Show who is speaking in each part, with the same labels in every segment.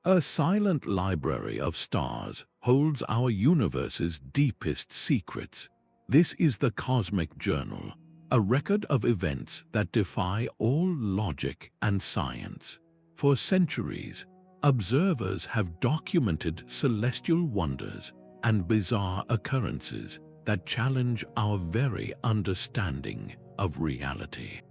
Speaker 1: A silent library of stars holds our universe's deepest secrets. This is the Cosmic Journal, a record of events that defy all logic and science. For centuries, observers have documented celestial wonders and bizarre occurrences that challenge our very understanding of reality.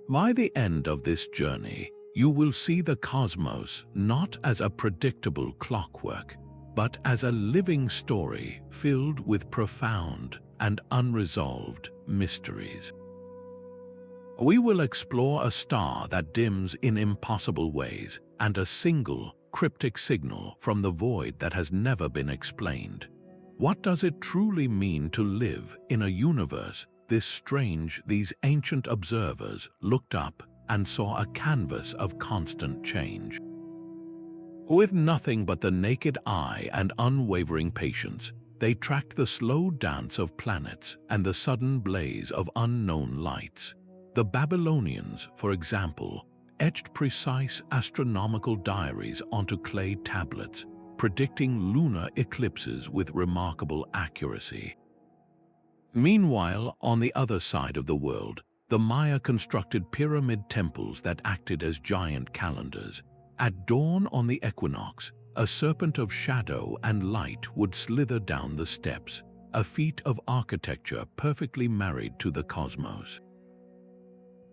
Speaker 1: By the end of this journey, you will see the cosmos not as a predictable clockwork, but as a living story filled with profound and unresolved mysteries. We will explore a star that dims in impossible ways and a single cryptic signal from the void that has never been explained. What does it truly mean to live in a universe this strange? These ancient observers looked up and saw a canvas of constant change. With nothing but the naked eye and unwavering patience, they tracked the slow dance of planets and the sudden blaze of unknown lights. The Babylonians, for example, etched precise astronomical diaries onto clay tablets, predicting lunar eclipses with remarkable accuracy. Meanwhile, on the other side of the world, the Maya constructed pyramid temples that acted as giant calendars. At dawn on the equinox, a serpent of shadow and light would slither down the steps, a feat of architecture perfectly married to the cosmos.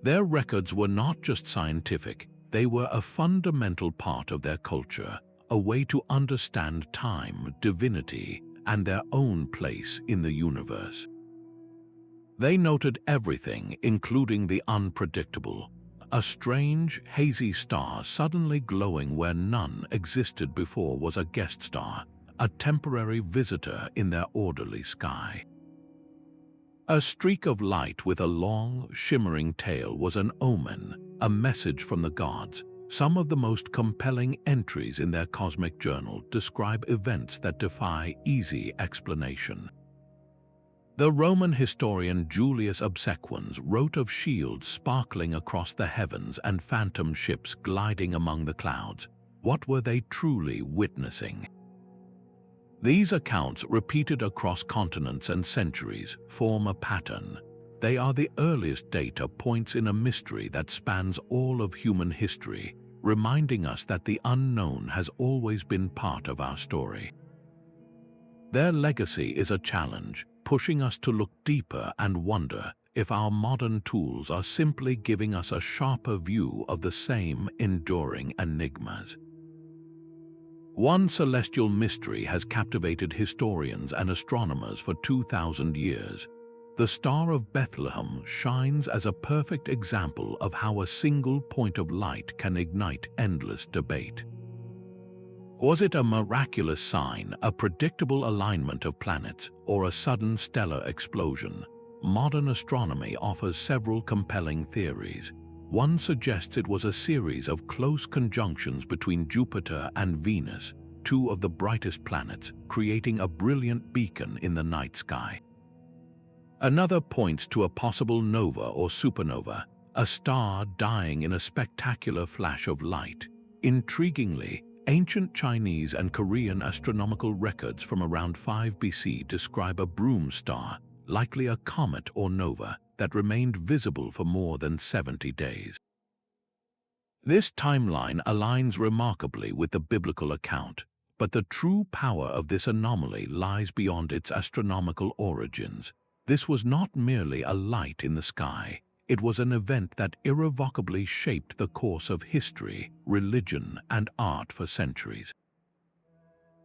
Speaker 1: Their records were not just scientific, they were a fundamental part of their culture, a way to understand time, divinity, and their own place in the universe. They noted everything, including the unpredictable. A strange, hazy star suddenly glowing where none existed before was a guest star, a temporary visitor in their orderly sky. A streak of light with a long, shimmering tail was an omen, a message from the gods. Some of the most compelling entries in their cosmic journal describe events that defy easy explanation. The Roman historian Julius Obsequens wrote of shields sparkling across the heavens and phantom ships gliding among the clouds. What were they truly witnessing? These accounts, repeated across continents and centuries, form a pattern. They are the earliest data points in a mystery that spans all of human history, reminding us that the unknown has always been part of our story. Their legacy is a challenge, pushing us to look deeper and wonder if our modern tools are simply giving us a sharper view of the same enduring enigmas. One celestial mystery has captivated historians and astronomers for 2,000 years. The Star of Bethlehem shines as a perfect example of how a single point of light can ignite endless debate. Was it a miraculous sign, a predictable alignment of planets, or a sudden stellar explosion? Modern astronomy offers several compelling theories. One suggests it was a series of close conjunctions between Jupiter and Venus, two of the brightest planets, creating a brilliant beacon in the night sky. Another points to a possible nova or supernova, a star dying in a spectacular flash of light. Intriguingly, ancient Chinese and Korean astronomical records from around 5 BC describe a broom star, likely a comet or nova, that remained visible for more than 70 days. This timeline aligns remarkably with the biblical account, but the true power of this anomaly lies beyond its astronomical origins. This was not merely a light in the sky. It was an event that irrevocably shaped the course of history, religion, and art for centuries.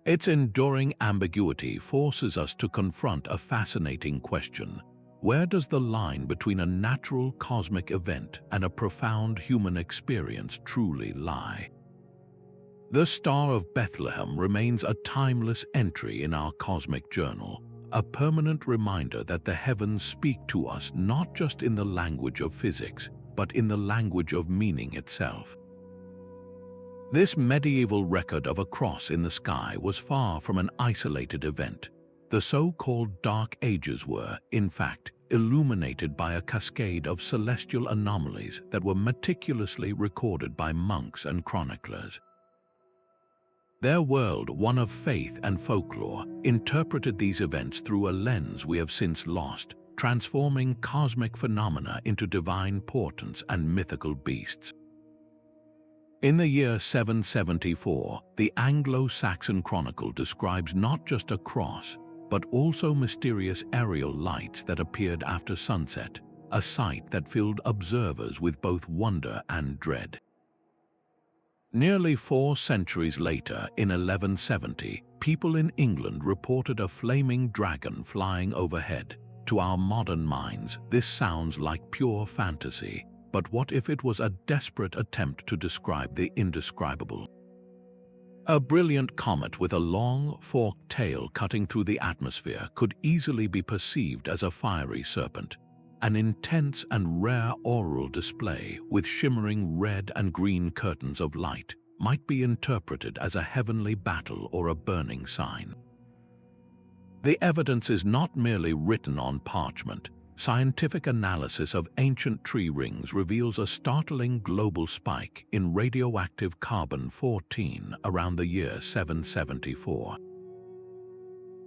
Speaker 1: Its enduring ambiguity forces us to confront a fascinating question. Where does the line between a natural cosmic event and a profound human experience truly lie? The Star of Bethlehem remains a timeless entry in our cosmic journal, a permanent reminder that the heavens speak to us not just in the language of physics, but in the language of meaning itself. This medieval record of a cross in the sky was far from an isolated event. The so-called Dark Ages were, in fact, illuminated by a cascade of celestial anomalies that were meticulously recorded by monks and chroniclers. Their world, one of faith and folklore, interpreted these events through a lens we have since lost, transforming cosmic phenomena into divine portents and mythical beasts. In the year 774, the Anglo-Saxon Chronicle describes not just a cross, but also mysterious aerial lights that appeared after sunset, a sight that filled observers with both wonder and dread. Nearly 4 centuries later, in 1170, people in England reported a flaming dragon flying overhead. To our modern minds, this sounds like pure fantasy, but what if it was a desperate attempt to describe the indescribable? A brilliant comet with a long, forked tail cutting through the atmosphere could easily be perceived as a fiery serpent. An intense and rare auroral display with shimmering red and green curtains of light might be interpreted as a heavenly battle or a burning sign. The evidence is not merely written on parchment. Scientific analysis of ancient tree rings reveals a startling global spike in radioactive carbon-14 around the year 774.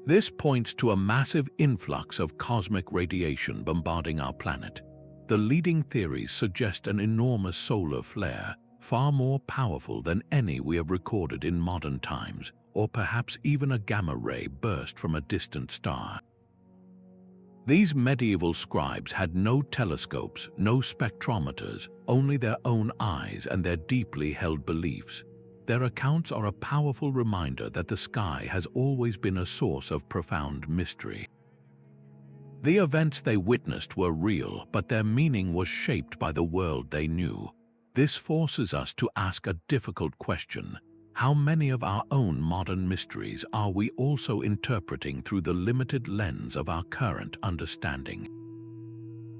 Speaker 1: This points to a massive influx of cosmic radiation bombarding our planet. The leading theories suggest an enormous solar flare, far more powerful than any we have recorded in modern times, or perhaps even a gamma ray burst from a distant star. These medieval scribes had no telescopes, no spectrometers, only their own eyes and their deeply held beliefs. Their accounts are a powerful reminder that the sky has always been a source of profound mystery. The events they witnessed were real, but their meaning was shaped by the world they knew. This forces us to ask a difficult question. How many of our own modern mysteries are we also interpreting through the limited lens of our current understanding?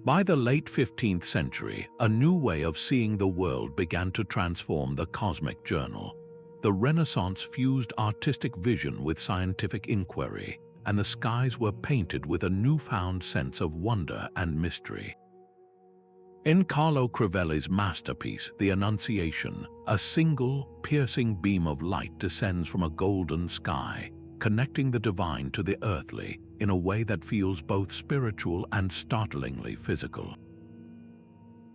Speaker 1: By the late 15th century, a new way of seeing the world began to transform the cosmic journal. The Renaissance fused artistic vision with scientific inquiry, and the skies were painted with a newfound sense of wonder and mystery. In Carlo Crivelli's masterpiece, The Annunciation, a single, piercing beam of light descends from a golden sky, connecting the divine to the earthly in a way that feels both spiritual and startlingly physical.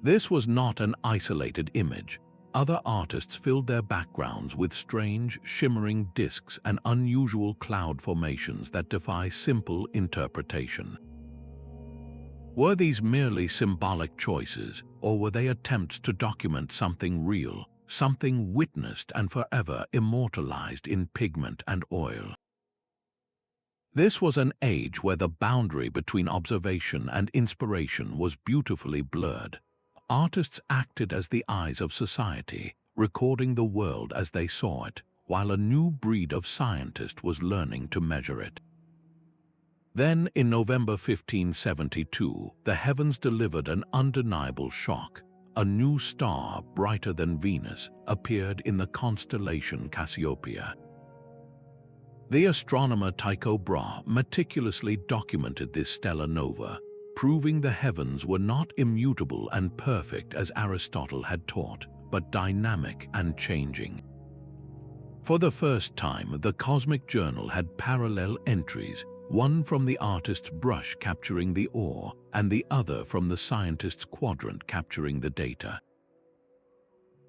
Speaker 1: This was not an isolated image. Other artists filled their backgrounds with strange, shimmering disks and unusual cloud formations that defy simple interpretation. Were these merely symbolic choices, or were they attempts to document something real, something witnessed and forever immortalized in pigment and oil? This was an age where the boundary between observation and inspiration was beautifully blurred. Artists acted as the eyes of society, recording the world as they saw it, while a new breed of scientist was learning to measure it. Then, in November 1572, the heavens delivered an undeniable shock. A new star, brighter than Venus, appeared in the constellation Cassiopeia. The astronomer Tycho Brahe meticulously documented this stellar nova, proving the heavens were not immutable and perfect as Aristotle had taught, but dynamic and changing. For the first time, the Cosmic Journal had parallel entries, one from the artist's brush capturing the ore, and the other from the scientist's quadrant capturing the data.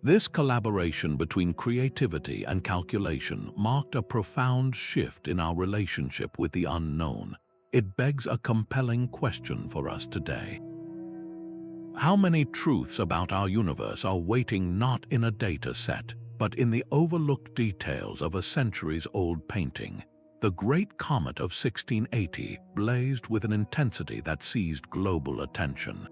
Speaker 1: This collaboration between creativity and calculation marked a profound shift in our relationship with the unknown. It begs a compelling question for us today. How many truths about our universe are waiting not in a data set, but in the overlooked details of a centuries-old painting? The Great Comet of 1680 blazed with an intensity that seized global attention.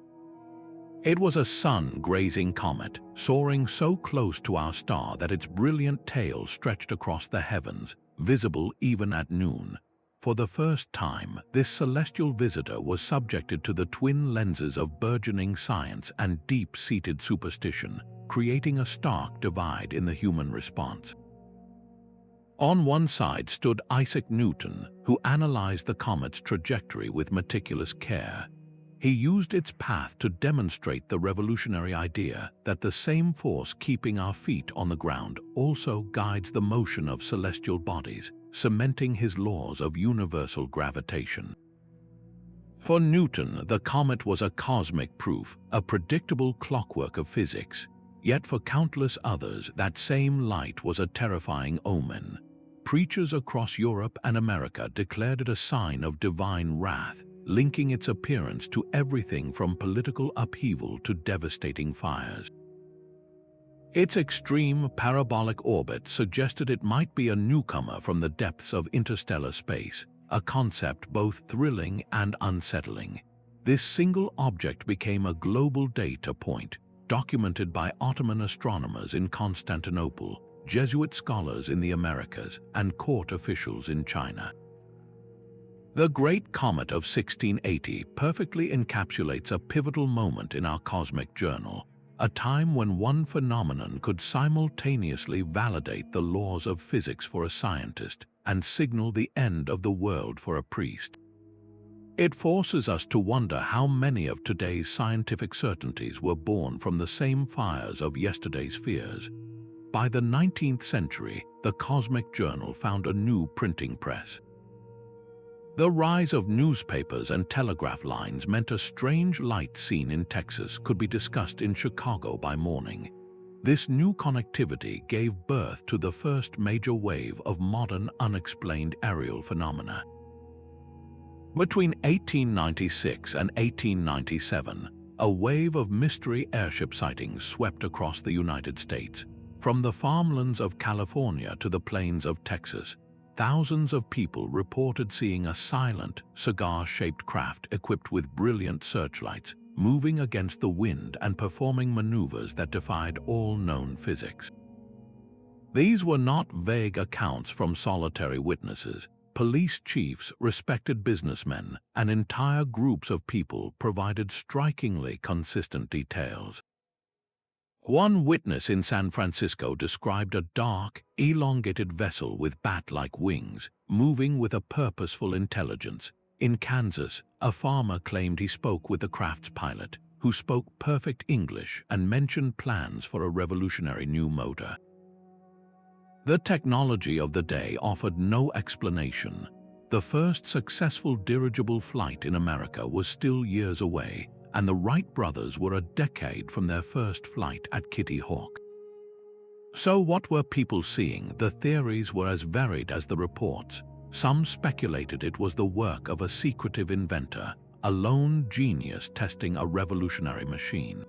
Speaker 1: It was a sun-grazing comet, soaring so close to our star that its brilliant tail stretched across the heavens, visible even at noon. For the first time, this celestial visitor was subjected to the twin lenses of burgeoning science and deep-seated superstition, creating a stark divide in the human response. On one side stood Isaac Newton, who analyzed the comet's trajectory with meticulous care. He used its path to demonstrate the revolutionary idea that the same force keeping our feet on the ground also guides the motion of celestial bodies, cementing his laws of universal gravitation. For Newton, the comet was a cosmic proof, a predictable clockwork of physics. Yet for countless others, that same light was a terrifying omen. Preachers across Europe and America declared it a sign of divine wrath, linking its appearance to everything from political upheaval to devastating fires. Its extreme parabolic orbit suggested it might be a newcomer from the depths of interstellar space, a concept both thrilling and unsettling. This single object became a global data point, documented by Ottoman astronomers in Constantinople, Jesuit scholars in the Americas, and court officials in China. The Great Comet of 1680 perfectly encapsulates a pivotal moment in our cosmic journal, a time when one phenomenon could simultaneously validate the laws of physics for a scientist and signal the end of the world for a priest. It forces us to wonder how many of today's scientific certainties were born from the same fires of yesterday's fears. By the 19th century, the Cosmic Journal found a new printing press. The rise of newspapers and telegraph lines meant a strange light seen in Texas could be discussed in Chicago by morning. This new connectivity gave birth to the first major wave of modern unexplained aerial phenomena. Between 1896 and 1897, a wave of mystery airship sightings swept across the United States. From the farmlands of California to the plains of Texas, thousands of people reported seeing a silent, cigar-shaped craft equipped with brilliant searchlights, moving against the wind and performing maneuvers that defied all known physics. These were not vague accounts from solitary witnesses. Police chiefs, respected businessmen, and entire groups of people provided strikingly consistent details. One witness in San Francisco described a dark, elongated vessel with bat-like wings, moving with a purposeful intelligence. In Kansas, a farmer claimed he spoke with the craft's pilot, who spoke perfect English and mentioned plans for a revolutionary new motor. The technology of the day offered no explanation. The first successful dirigible flight in America was still years away, and the Wright brothers were a decade from their first flight at Kitty Hawk. So what were people seeing? The theories were as varied as the reports. Some speculated it was the work of a secretive inventor, a lone genius testing a revolutionary machine.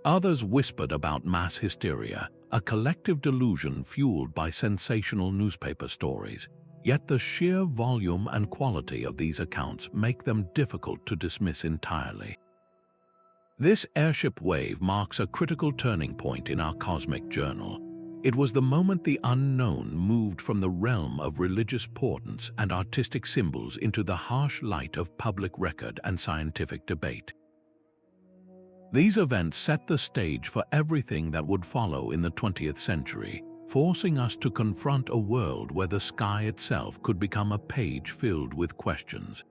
Speaker 1: Others whispered about mass hysteria, a collective delusion fueled by sensational newspaper stories. Yet the sheer volume and quality of these accounts make them difficult to dismiss entirely. This airship wave marks a critical turning point in our cosmic journal. It was the moment the unknown moved from the realm of religious portents and artistic symbols into the harsh light of public record and scientific debate. These events set the stage for everything that would follow in the 20th century, forcing us to confront a world where the sky itself could become a page filled with questions.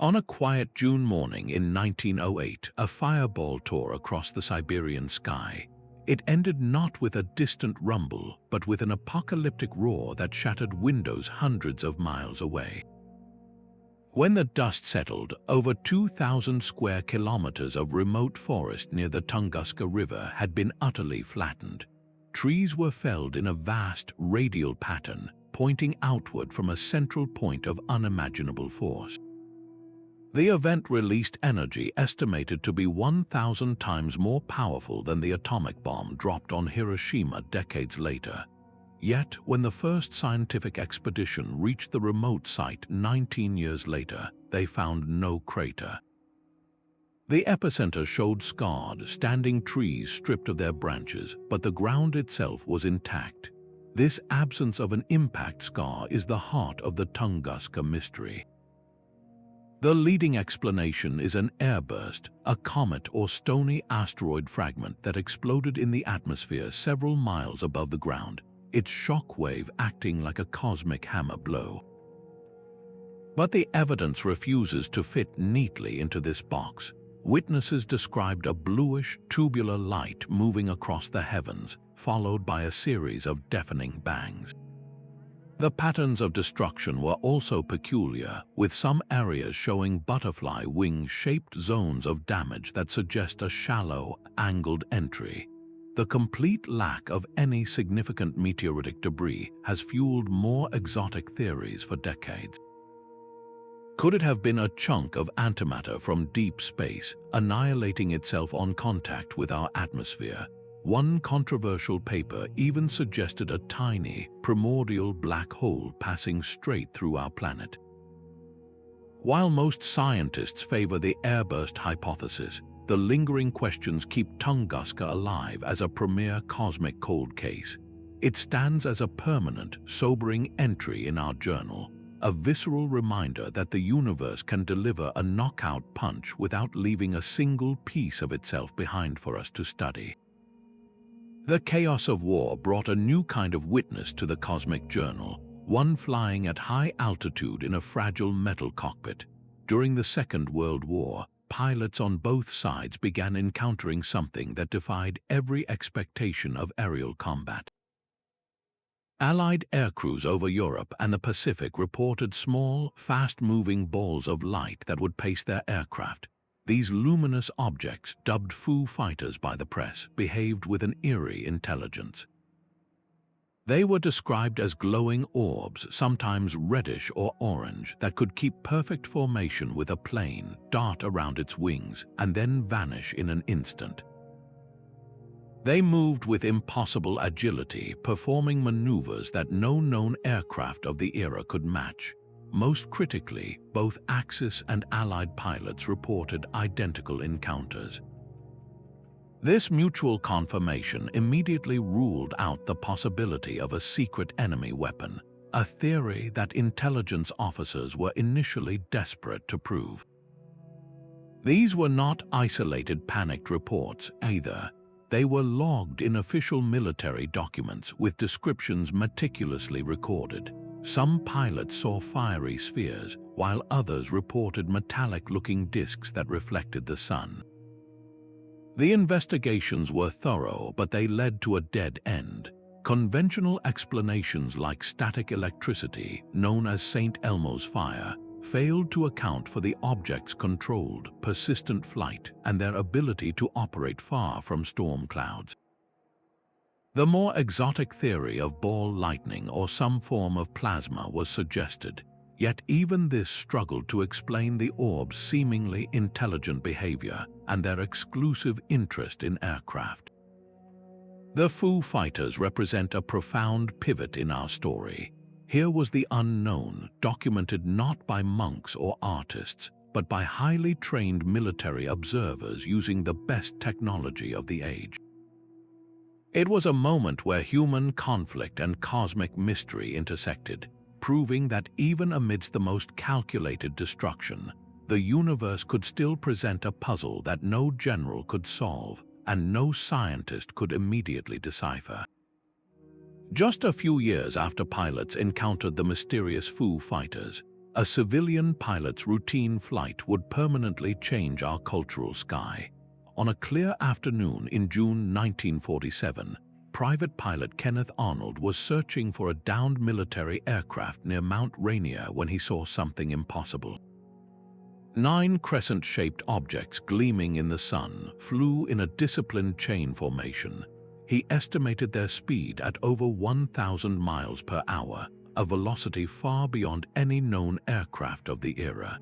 Speaker 1: On a quiet June morning in 1908, a fireball tore across the Siberian sky. It ended not with a distant rumble, but with an apocalyptic roar that shattered windows hundreds of miles away. When the dust settled, over 2,000 square kilometers of remote forest near the Tunguska River had been utterly flattened. Trees were felled in a vast radial pattern, pointing outward from a central point of unimaginable force. The event released energy estimated to be 1,000 times more powerful than the atomic bomb dropped on Hiroshima decades later. Yet, when the first scientific expedition reached the remote site 19 years later, they found no crater. The epicenter showed scarred, standing trees stripped of their branches, but the ground itself was intact. This absence of an impact scar is the heart of the Tunguska mystery. The leading explanation is an airburst, a comet or stony asteroid fragment that exploded in the atmosphere several miles above the ground, its shock wave acting like a cosmic hammer blow. But the evidence refuses to fit neatly into this box. Witnesses described a bluish, tubular light moving across the heavens, followed by a series of deafening bangs. The patterns of destruction were also peculiar, with some areas showing butterfly wing-shaped zones of damage that suggest a shallow, angled entry. The complete lack of any significant meteoritic debris has fueled more exotic theories for decades. Could it have been a chunk of antimatter from deep space, annihilating itself on contact with our atmosphere? One controversial paper even suggested a tiny, primordial black hole passing straight through our planet. While most scientists favor the airburst hypothesis, the lingering questions keep Tunguska alive as a premier cosmic cold case. It stands as a permanent, sobering entry in our journal, a visceral reminder that the universe can deliver a knockout punch without leaving a single piece of itself behind for us to study. The chaos of war brought a new kind of witness to the cosmic journal, one flying at high altitude in a fragile metal cockpit. During the Second World War, pilots on both sides began encountering something that defied every expectation of aerial combat. Allied aircrews over Europe and the Pacific reported small, fast-moving balls of light that would pace their aircraft. These luminous objects, dubbed Foo Fighters by the press, behaved with an eerie intelligence. They were described as glowing orbs, sometimes reddish or orange, that could keep perfect formation with a plane, dart around its wings, and then vanish in an instant. They moved with impossible agility, performing maneuvers that no known aircraft of the era could match. Most critically, both Axis and Allied pilots reported identical encounters. This mutual confirmation immediately ruled out the possibility of a secret enemy weapon, a theory that intelligence officers were initially desperate to prove. These were not isolated panicked reports either. They were logged in official military documents with descriptions meticulously recorded. Some pilots saw fiery spheres, while others reported metallic-looking disks that reflected the sun. The investigations were thorough, but they led to a dead end. Conventional explanations like static electricity, known as St. Elmo's fire, failed to account for the object's controlled, persistent flight and their ability to operate far from storm clouds. The more exotic theory of ball lightning or some form of plasma was suggested, yet even this struggled to explain the orb's seemingly intelligent behavior and their exclusive interest in aircraft. The Foo Fighters represent a profound pivot in our story. Here was the unknown, documented not by monks or artists, but by highly trained military observers using the best technology of the age. It was a moment where human conflict and cosmic mystery intersected, proving that even amidst the most calculated destruction, the universe could still present a puzzle that no general could solve and no scientist could immediately decipher. Just a few years after pilots encountered the mysterious Foo Fighters, a civilian pilot's routine flight would permanently change our cultural sky. On a clear afternoon in June 1947, private pilot Kenneth Arnold was searching for a downed military aircraft near Mount Rainier when he saw something impossible. 9 crescent-shaped objects gleaming in the sun flew in a disciplined chain formation. He estimated their speed at over 1,000 miles per hour, a velocity far beyond any known aircraft of the era.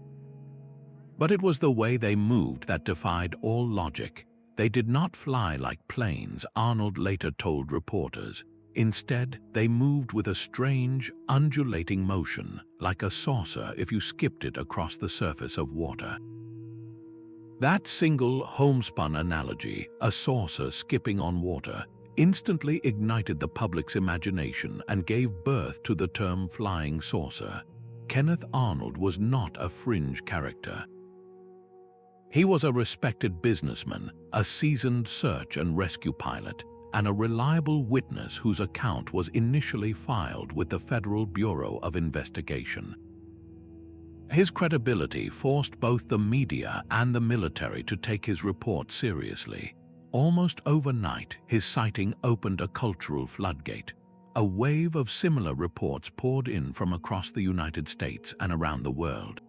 Speaker 1: But it was the way they moved that defied all logic. They did not fly like planes, Arnold later told reporters. Instead, they moved with a strange, undulating motion, like a saucer if you skipped it across the surface of water. That single homespun analogy, a saucer skipping on water, instantly ignited the public's imagination and gave birth to the term flying saucer. Kenneth Arnold was not a fringe character. He was a respected businessman, a seasoned search and rescue pilot, and a reliable witness whose account was initially filed with the Federal Bureau of Investigation. His credibility forced both the media and the military to take his report seriously. Almost overnight, his sighting opened a cultural floodgate. A wave of similar reports poured in from across the United States and around the world.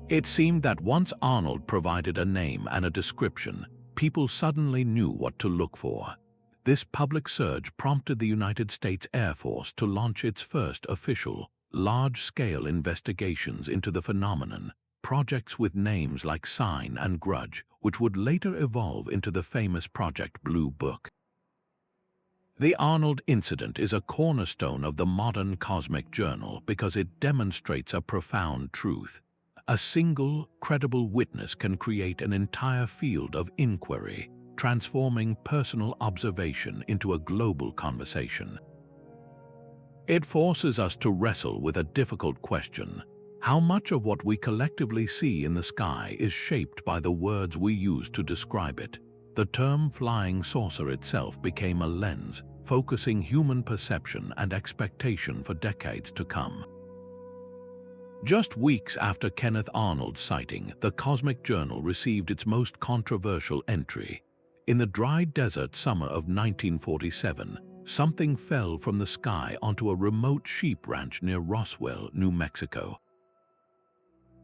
Speaker 1: It seemed that once Arnold provided a name and a description, people suddenly knew what to look for. This public surge prompted the United States Air Force to launch its first official, large-scale investigations into the phenomenon, projects with names like Sign and Grudge, which would later evolve into the famous Project Blue Book. The Arnold incident is a cornerstone of the modern cosmic journal because it demonstrates a profound truth. A single, credible witness can create an entire field of inquiry, transforming personal observation into a global conversation. It forces us to wrestle with a difficult question: how much of what we collectively see in the sky is shaped by the words we use to describe it? The term flying saucer itself became a lens, focusing human perception and expectation for decades to come. Just weeks after Kenneth Arnold's sighting, the Cosmic Journal received its most controversial entry. In the dry desert summer of 1947, something fell from the sky onto a remote sheep ranch near Roswell, New Mexico.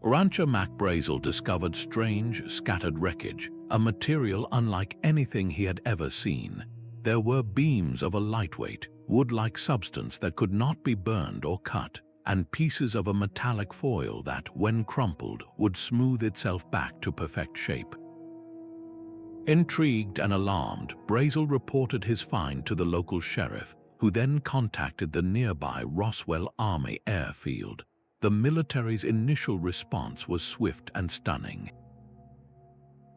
Speaker 1: Rancher Mac Brazel discovered strange, scattered wreckage, a material unlike anything he had ever seen. There were beams of a lightweight, wood-like substance that could not be burned or cut, and pieces of a metallic foil that, when crumpled, would smooth itself back to perfect shape. Intrigued and alarmed, Brazel reported his find to the local sheriff, who then contacted the nearby Roswell Army airfield. The military's initial response was swift and stunning.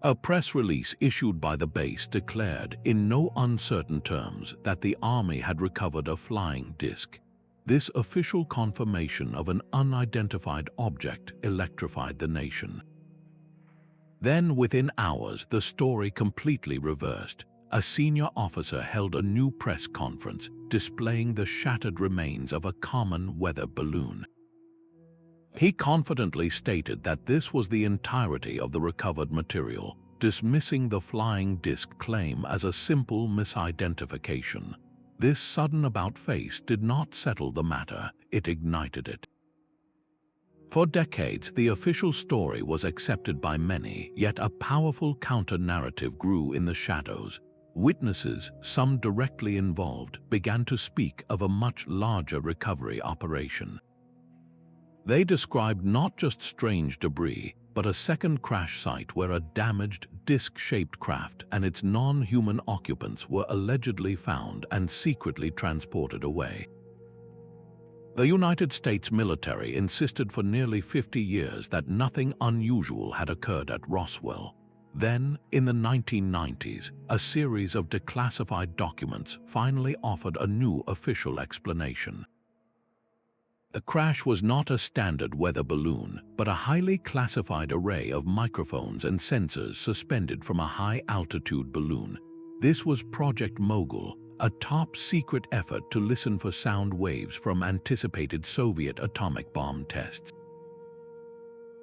Speaker 1: A press release issued by the base declared, in no uncertain terms, that the Army had recovered a flying disc. This official confirmation of an unidentified object electrified the nation. Then, within hours, the story completely reversed. A senior officer held a new press conference, displaying the shattered remains of a common weather balloon. He confidently stated that this was the entirety of the recovered material, dismissing the flying disc claim as a simple misidentification. This sudden about-face did not settle the matter, it ignited it. For decades, the official story was accepted by many, yet a powerful counter-narrative grew in the shadows. Witnesses, some directly involved, began to speak of a much larger recovery operation. They described not just strange debris, but a second crash site where a damaged, disc-shaped craft and its non-human occupants were allegedly found and secretly transported away. The United States military insisted for nearly 50 years that nothing unusual had occurred at Roswell. Then, in the 1990s, a series of declassified documents finally offered a new official explanation. The crash was not a standard weather balloon, but a highly classified array of microphones and sensors suspended from a high-altitude balloon. This was Project Mogul, a top-secret effort to listen for sound waves from anticipated Soviet atomic bomb tests.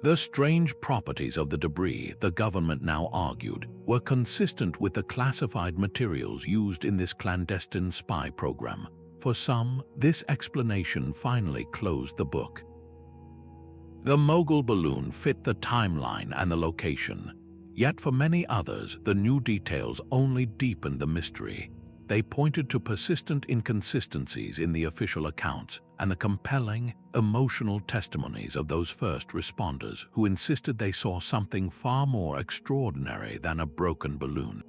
Speaker 1: The strange properties of the debris, the government now argued, were consistent with the classified materials used in this clandestine spy program. For some, this explanation finally closed the book. The Mogul balloon fit the timeline and the location. Yet for many others, the new details only deepened the mystery. They pointed to persistent inconsistencies in the official accounts and the compelling, emotional testimonies of those first responders who insisted they saw something far more extraordinary than a broken balloon.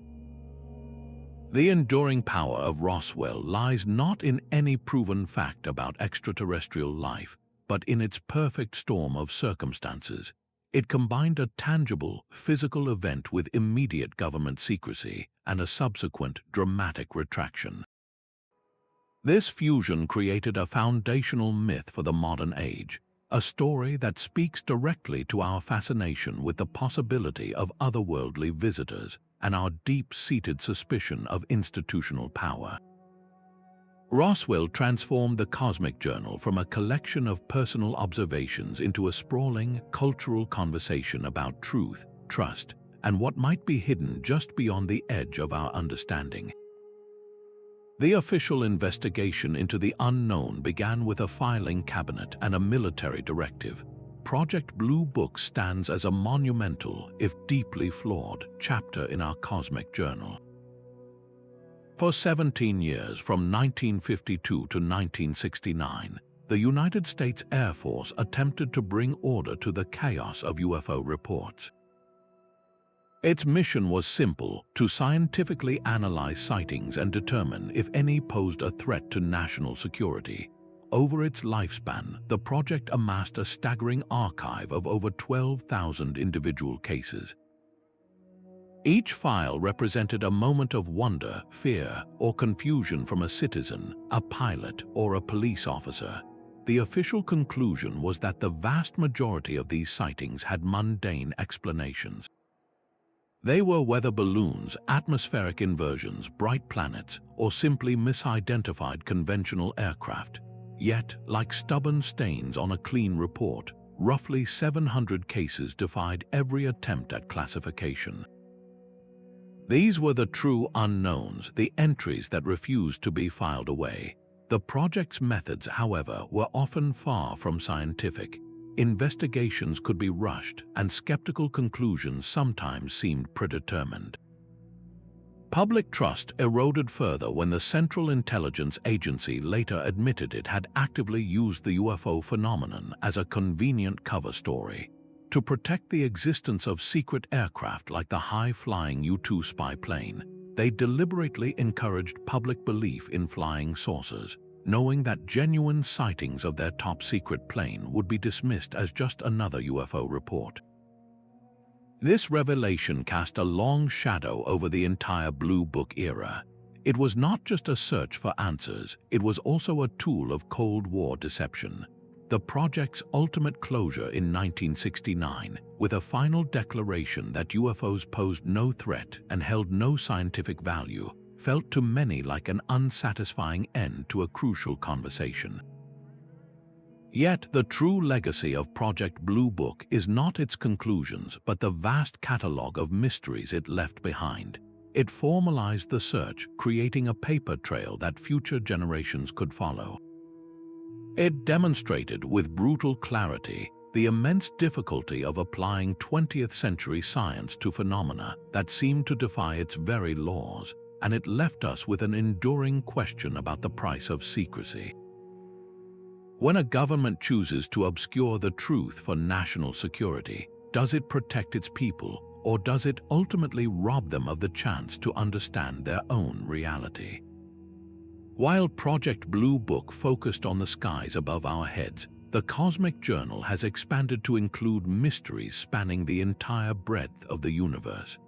Speaker 1: The enduring power of Roswell lies not in any proven fact about extraterrestrial life, but in its perfect storm of circumstances. It combined a tangible, physical event with immediate government secrecy and a subsequent dramatic retraction. This fusion created a foundational myth for the modern age, a story that speaks directly to our fascination with the possibility of otherworldly visitors and our deep-seated suspicion of institutional power. Roswell transformed the Cosmic Journal from a collection of personal observations into a sprawling, cultural conversation about truth, trust, and what might be hidden just beyond the edge of our understanding. The official investigation into the unknown began with a filing cabinet and a military directive. Project Blue Book stands as a monumental, if deeply flawed, chapter in our cosmic journal. For 17 years, from 1952 to 1969, the United States Air Force attempted to bring order to the chaos of UFO reports. Its mission was simple: to scientifically analyze sightings and determine if any posed a threat to national security. Over its lifespan, the project amassed a staggering archive of over 12,000 individual cases. Each file represented a moment of wonder, fear, or confusion from a citizen, a pilot, or a police officer. The official conclusion was that the vast majority of these sightings had mundane explanations. They were weather balloons, atmospheric inversions, bright planets, or simply misidentified conventional aircraft. Yet, like stubborn stains on a clean report, roughly 700 cases defied every attempt at classification. These were the true unknowns, the entries that refused to be filed away. The project's methods, however, were often far from scientific. Investigations could be rushed, and skeptical conclusions sometimes seemed predetermined. Public trust eroded further when the Central Intelligence Agency later admitted it had actively used the UFO phenomenon as a convenient cover story. To protect the existence of secret aircraft like the high-flying U-2 spy plane, they deliberately encouraged public belief in flying saucers, knowing that genuine sightings of their top-secret plane would be dismissed as just another UFO report. This revelation cast a long shadow over the entire Blue Book era. It was not just a search for answers, it was also a tool of Cold War deception. The project's ultimate closure in 1969, with a final declaration that UFOs posed no threat and held no scientific value, felt to many like an unsatisfying end to a crucial conversation. Yet the true legacy of Project Blue Book is not its conclusions, but the vast catalogue of mysteries it left behind. It formalized the search, creating a paper trail that future generations could follow. It demonstrated with brutal clarity the immense difficulty of applying 20th-century science to phenomena that seemed to defy its very laws, and it left us with an enduring question about the price of secrecy. When a government chooses to obscure the truth for national security, does it protect its people, or does it ultimately rob them of the chance to understand their own reality? While Project Blue Book focused on the skies above our heads, the Cosmic Journal has expanded to include mysteries spanning the entire breadth of the universe.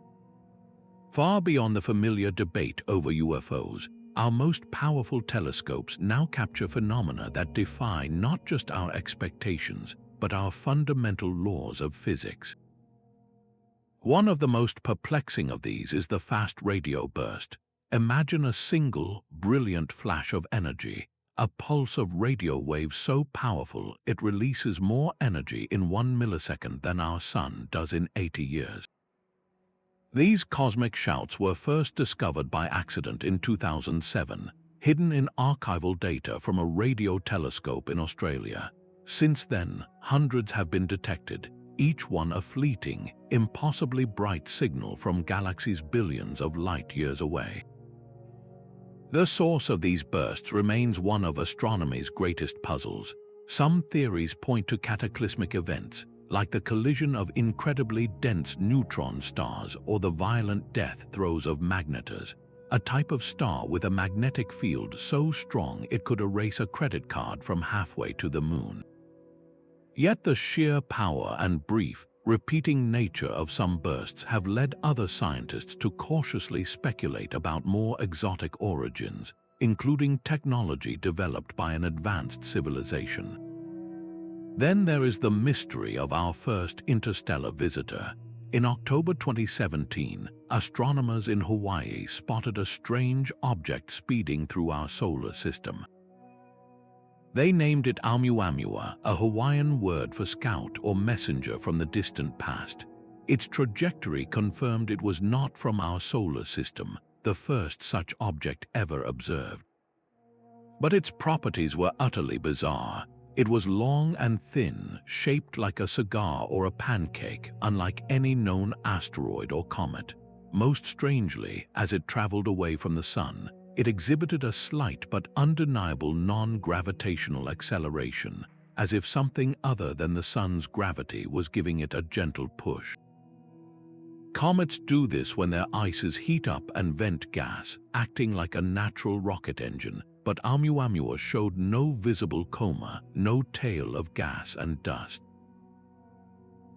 Speaker 1: Far beyond the familiar debate over UFOs, our most powerful telescopes now capture phenomena that defy not just our expectations, but our fundamental laws of physics. One of the most perplexing of these is the fast radio burst. Imagine a single, brilliant flash of energy, a pulse of radio waves so powerful it releases more energy in 1 millisecond than our sun does in 80 years. These cosmic shouts were first discovered by accident in 2007, hidden in archival data from a radio telescope in Australia. Since then, hundreds have been detected, each one a fleeting, impossibly bright signal from galaxies billions of light-years away. The source of these bursts remains one of astronomy's greatest puzzles. Some theories point to cataclysmic events, like the collision of incredibly dense neutron stars or the violent death throes of magnetars, a type of star with a magnetic field so strong it could erase a credit card from halfway to the moon. Yet the sheer power and brief, repeating nature of some bursts have led other scientists to cautiously speculate about more exotic origins, including technology developed by an advanced civilization. Then there is the mystery of our first interstellar visitor. In October 2017, astronomers in Hawaii spotted a strange object speeding through our solar system. They named it Oumuamua, a Hawaiian word for scout or messenger from the distant past. Its trajectory confirmed it was not from our solar system, the first such object ever observed. But its properties were utterly bizarre. It was long and thin, shaped like a cigar or a pancake, unlike any known asteroid or comet. Most strangely, as it traveled away from the sun, it exhibited a slight but undeniable non-gravitational acceleration, as if something other than the sun's gravity was giving it a gentle push. Comets do this when their ices heat up and vent gas, acting like a natural rocket engine, but Oumuamua showed no visible coma, no tail of gas and dust.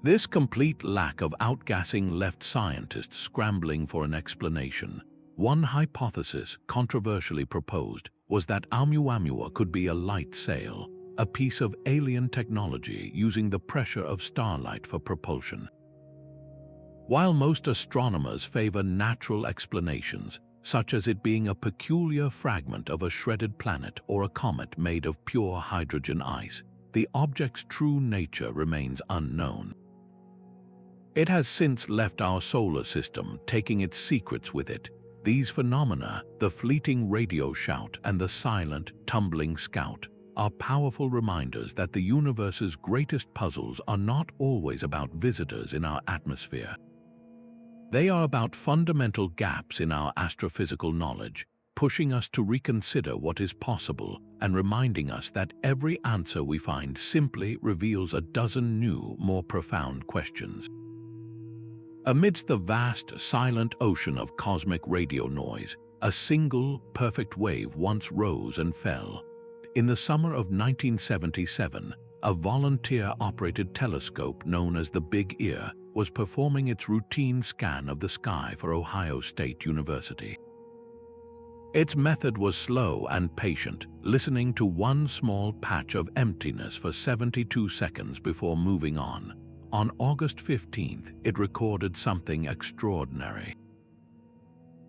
Speaker 1: This complete lack of outgassing left scientists scrambling for an explanation. One hypothesis, controversially proposed, was that Oumuamua could be a light sail, a piece of alien technology using the pressure of starlight for propulsion. While most astronomers favor natural explanations, such as it being a peculiar fragment of a shredded planet or a comet made of pure hydrogen ice, the object's true nature remains unknown. It has since left our solar system, taking its secrets with it. These phenomena, the fleeting radio shout and the silent, tumbling scout, are powerful reminders that the universe's greatest puzzles are not always about visitors in our atmosphere. They are about fundamental gaps in our astrophysical knowledge, pushing us to reconsider what is possible and reminding us that every answer we find simply reveals a dozen new, more profound questions. Amidst the vast, silent ocean of cosmic radio noise, a single, perfect wave once rose and fell. In the summer of 1977, a volunteer-operated telescope known as the Big Ear was performing its routine scan of the sky for Ohio State University. Its method was slow and patient, listening to one small patch of emptiness for 72 seconds before moving on. On August 15th, it recorded something extraordinary.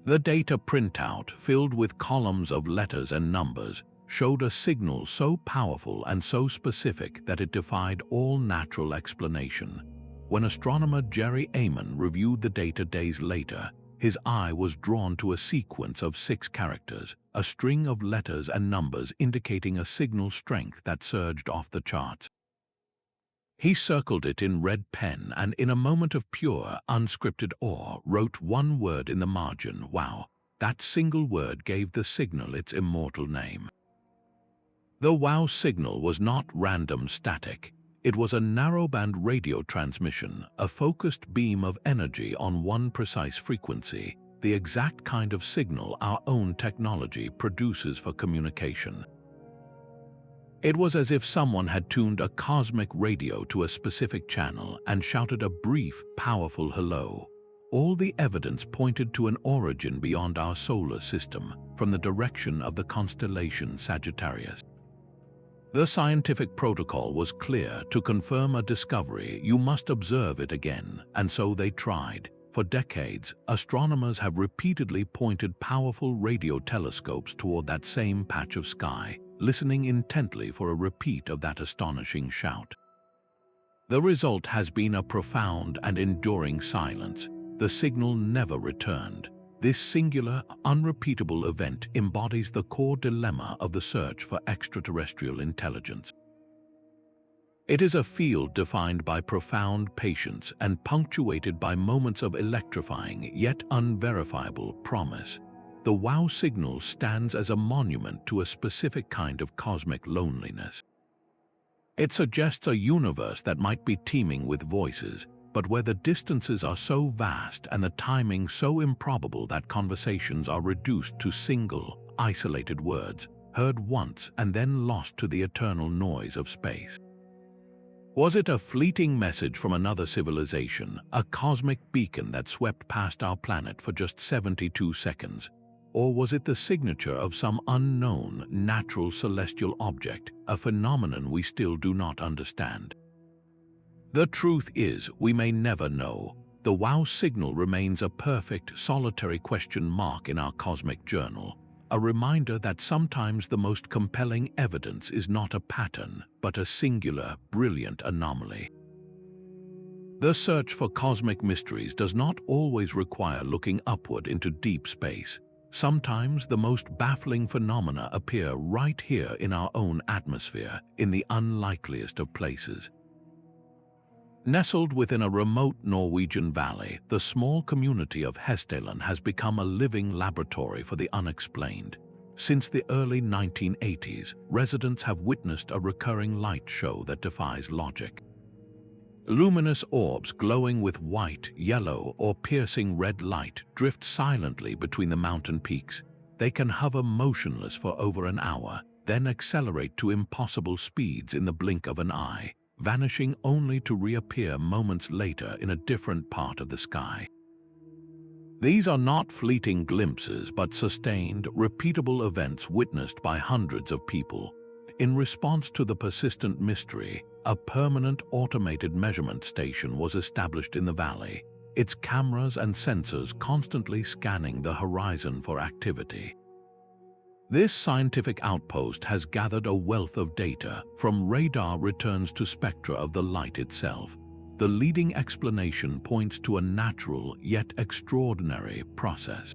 Speaker 1: The data printout, filled with columns of letters and numbers, showed a signal so powerful and so specific that it defied all natural explanation. When astronomer Jerry Amon reviewed the data days later, his eye was drawn to a sequence of 6 characters, a string of letters and numbers indicating a signal strength that surged off the charts. He circled it in red pen and, in a moment of pure, unscripted awe, wrote one word in the margin. Wow, that single word gave the signal its immortal name. The wow signal was not random static. It was a narrowband radio transmission, a focused beam of energy on one precise frequency, the exact kind of signal our own technology produces for communication. It was as if someone had tuned a cosmic radio to a specific channel and shouted a brief, powerful hello. All the evidence pointed to an origin beyond our solar system, from the direction of the constellation Sagittarius. The scientific protocol was clear: to confirm a discovery, you must observe it again, and so they tried. For decades, astronomers have repeatedly pointed powerful radio telescopes toward that same patch of sky, listening intently for a repeat of that astonishing shout. The result has been a profound and enduring silence. The signal never returned. This singular, unrepeatable event embodies the core dilemma of the search for extraterrestrial intelligence. It is a field defined by profound patience and punctuated by moments of electrifying yet unverifiable promise. The wow signal stands as a monument to a specific kind of cosmic loneliness. It suggests a universe that might be teeming with voices, but where the distances are so vast and the timing so improbable that conversations are reduced to single, isolated words, heard once and then lost to the eternal noise of space. Was it a fleeting message from another civilization, a cosmic beacon that swept past our planet for just 72 seconds? Or was it the signature of some unknown, natural celestial object, a phenomenon we still do not understand? The truth is, we may never know. The the WOW signal remains a perfect solitary question mark in our cosmic journal, a reminder that sometimes the most compelling evidence is not a pattern, but a singular, brilliant anomaly. The search for cosmic mysteries does not always require looking upward into deep space. Sometimes the most baffling phenomena appear right here in our own atmosphere, in the unlikeliest of places. Nestled within a remote Norwegian valley, the small community of Hessdalen has become a living laboratory for the unexplained. Since the early 1980s, residents have witnessed a recurring light show that defies logic. Luminous orbs glowing with white, yellow, or piercing red light drift silently between the mountain peaks. They can hover motionless for over an hour, then accelerate to impossible speeds in the blink of an eye, vanishing only to reappear moments later in a different part of the sky. These are not fleeting glimpses, but sustained, repeatable events witnessed by hundreds of people. In response to the persistent mystery, a permanent automated measurement station was established in the valley, its cameras and sensors constantly scanning the horizon for activity. This scientific outpost has gathered a wealth of data, from radar returns to spectra of the light itself. The leading explanation points to a natural yet extraordinary process.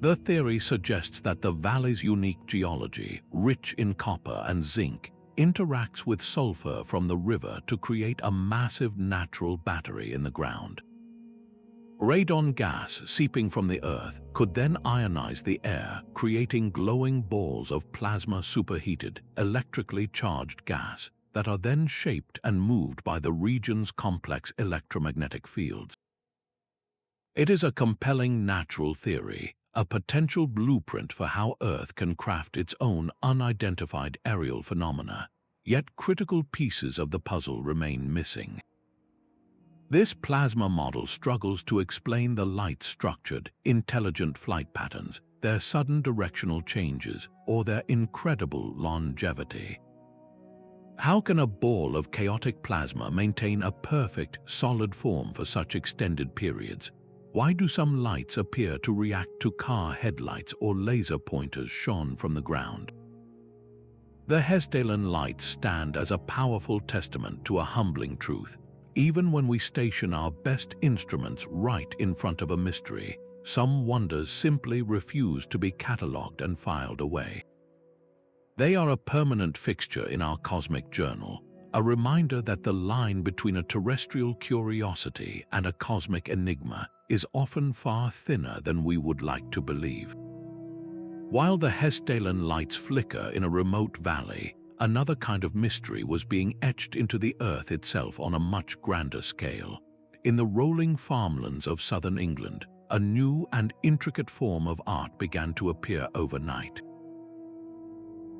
Speaker 1: The theory suggests that the valley's unique geology, rich in copper and zinc, interacts with sulfur from the river to create a massive natural battery in the ground. Radon gas seeping from the Earth could then ionize the air, creating glowing balls of plasma superheated, electrically charged gas that are then shaped and moved by the region's complex electromagnetic fields. It is a compelling natural theory, a potential blueprint for how Earth can craft its own unidentified aerial phenomena, yet critical pieces of the puzzle remain missing. This plasma model struggles to explain the light's structured, intelligent flight patterns, their sudden directional changes, or their incredible longevity. How can a ball of chaotic plasma maintain a perfect, solid form for such extended periods? Why do some lights appear to react to car headlights or laser pointers shone from the ground? The Hessdalen Lights stand as a powerful testament to a humbling truth. Even when we station our best instruments right in front of a mystery, some wonders simply refuse to be catalogued and filed away. They are a permanent fixture in our cosmic journal, a reminder that the line between a terrestrial curiosity and a cosmic enigma is often far thinner than we would like to believe. While the Hessdalen Lights flicker in a remote valley, another kind of mystery was being etched into the Earth itself on a much grander scale. In the rolling farmlands of southern England, a new and intricate form of art began to appear overnight.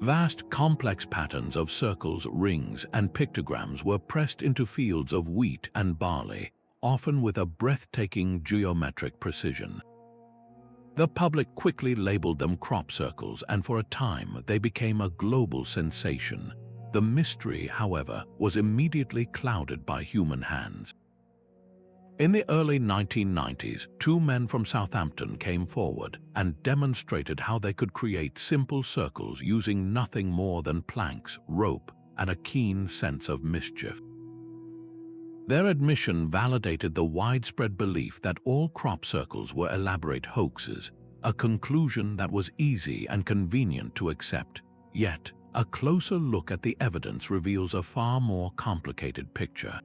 Speaker 1: Vast, complex patterns of circles, rings, and pictograms were pressed into fields of wheat and barley, often with a breathtaking geometric precision. The public quickly labeled them crop circles, and for a time they became a global sensation. The mystery, however, was immediately clouded by human hands. In the early 1990s, two men from Southampton came forward and demonstrated how they could create simple circles using nothing more than planks, rope, and a keen sense of mischief. Their admission validated the widespread belief that all crop circles were elaborate hoaxes, a conclusion that was easy and convenient to accept. Yet, a closer look at the evidence reveals a far more complicated picture.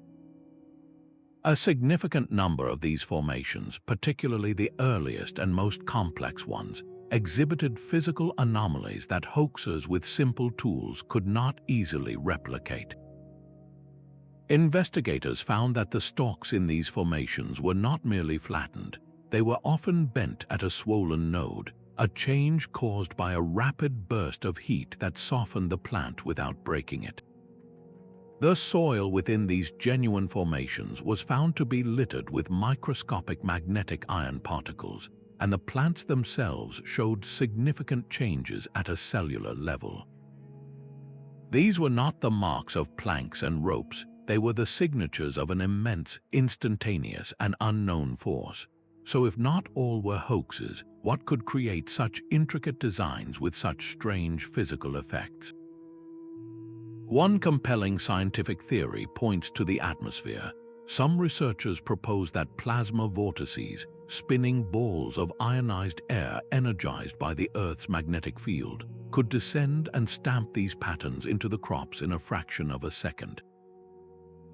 Speaker 1: A significant number of these formations, particularly the earliest and most complex ones, exhibited physical anomalies that hoaxers with simple tools could not easily replicate. Investigators found that the stalks in these formations were not merely flattened, they were often bent at a swollen node, a change caused by a rapid burst of heat that softened the plant without breaking it. The soil within these genuine formations was found to be littered with microscopic magnetic iron particles, and the plants themselves showed significant changes at a cellular level. These were not the marks of planks and ropes, They were the signatures of an immense, instantaneous, and unknown force. So if not all were hoaxes, what could create such intricate designs with such strange physical effects? One compelling scientific theory points to the atmosphere. Some researchers propose that plasma vortices, spinning balls of ionized air energized by the Earth's magnetic field, could descend and stamp these patterns into the crops in a fraction of a second.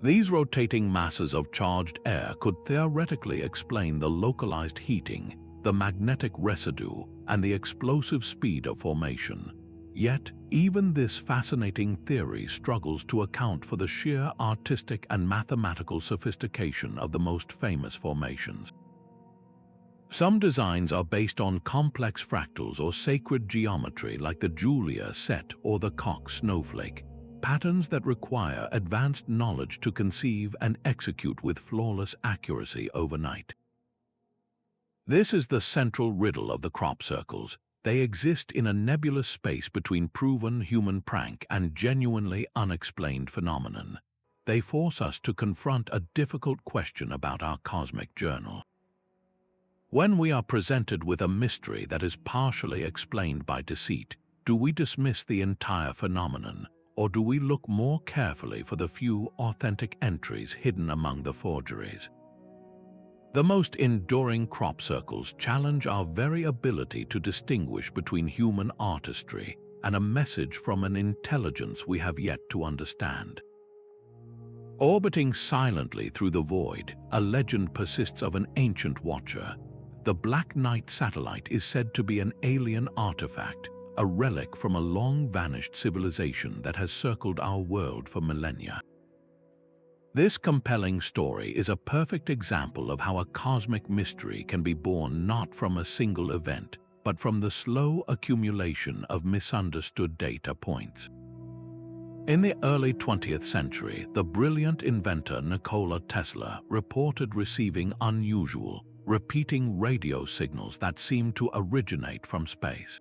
Speaker 1: These rotating masses of charged air could theoretically explain the localized heating, the magnetic residue, and the explosive speed of formation. Yet, even this fascinating theory struggles to account for the sheer artistic and mathematical sophistication of the most famous formations. Some designs are based on complex fractals or sacred geometry like the Julia set or the Koch snowflake, patterns that require advanced knowledge to conceive and execute with flawless accuracy overnight. This is the central riddle of the crop circles. They exist in a nebulous space between proven human prank and genuinely unexplained phenomenon. They force us to confront a difficult question about our cosmic journal. When we are presented with a mystery that is partially explained by deceit, do we dismiss the entire phenomenon, or do we look more carefully for the few authentic entries hidden among the forgeries? The most enduring crop circles challenge our very ability to distinguish between human artistry and a message from an intelligence we have yet to understand. Orbiting silently through the void, a legend persists of an ancient watcher. The Black Knight satellite is said to be an alien artifact, a relic from a long-vanished civilization that has circled our world for millennia. This compelling story is a perfect example of how a cosmic mystery can be born not from a single event, but from the slow accumulation of misunderstood data points. In the early 20th century, the brilliant inventor Nikola Tesla reported receiving unusual, repeating radio signals that seemed to originate from space.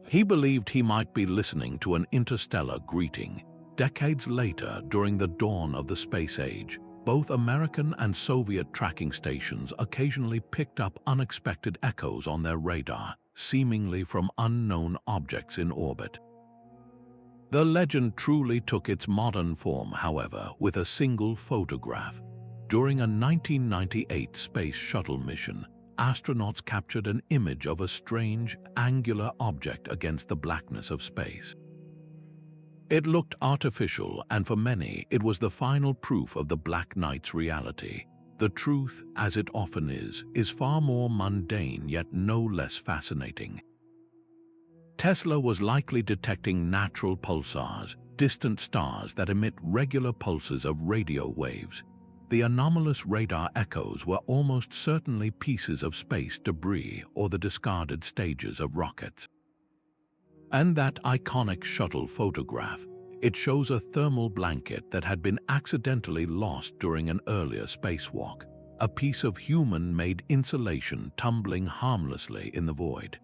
Speaker 1: He believed he might be listening to an interstellar greeting. Decades later, during the dawn of the space age, both American and Soviet tracking stations occasionally picked up unexpected echoes on their radar, seemingly from unknown objects in orbit. The legend truly took its modern form, however, with a single photograph. During a 1998 Space Shuttle mission, astronauts captured an image of a strange, angular object against the blackness of space. It looked artificial, and for many, it was the final proof of the Black Knight's reality. The truth, as it often is far more mundane yet no less fascinating. Tesla was likely detecting natural pulsars, distant stars that emit regular pulses of radio waves. The anomalous radar echoes were almost certainly pieces of space debris or the discarded stages of rockets. And that iconic shuttle photograph, it shows a thermal blanket that had been accidentally lost during an earlier spacewalk, a piece of human-made insulation tumbling harmlessly in the void.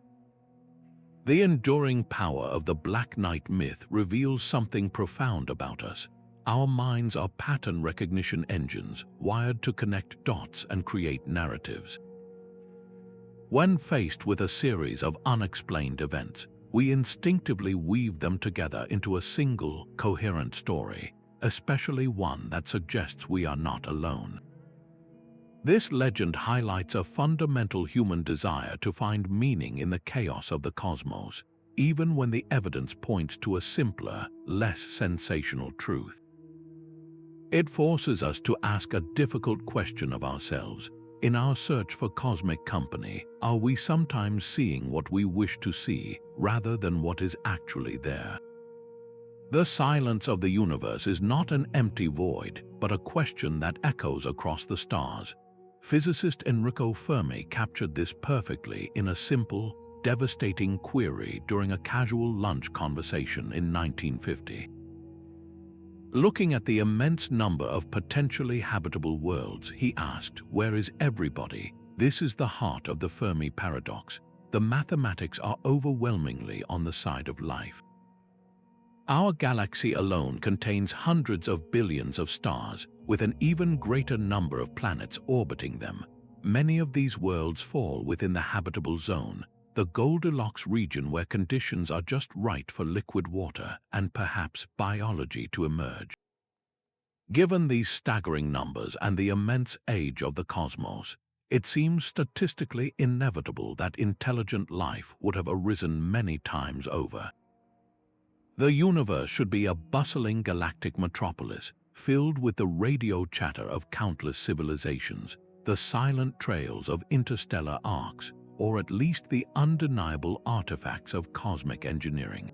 Speaker 1: The enduring power of the Black Knight myth reveals something profound about us. Our minds are pattern recognition engines wired to connect dots and create narratives. When faced with a series of unexplained events, we instinctively weave them together into a single, coherent story, especially one that suggests we are not alone. This legend highlights a fundamental human desire to find meaning in the chaos of the cosmos, even when the evidence points to a simpler, less sensational truth. It forces us to ask a difficult question of ourselves. In our search for cosmic company, are we sometimes seeing what we wish to see rather than what is actually there? The silence of the universe is not an empty void, but a question that echoes across the stars. Physicist Enrico Fermi captured this perfectly in a simple, devastating query during a casual lunch conversation in 1950. Looking at the immense number of potentially habitable worlds, he asked, "Where is everybody?" This is the heart of the Fermi Paradox. The mathematics are overwhelmingly on the side of life. Our galaxy alone contains hundreds of billions of stars, with an even greater number of planets orbiting them. Many of these worlds fall within the habitable zone, the Goldilocks region where conditions are just right for liquid water and perhaps biology to emerge. Given these staggering numbers and the immense age of the cosmos, it seems statistically inevitable that intelligent life would have arisen many times over. The universe should be a bustling galactic metropolis, filled with the radio chatter of countless civilizations, the silent trails of interstellar arcs, or at least the undeniable artifacts of cosmic engineering.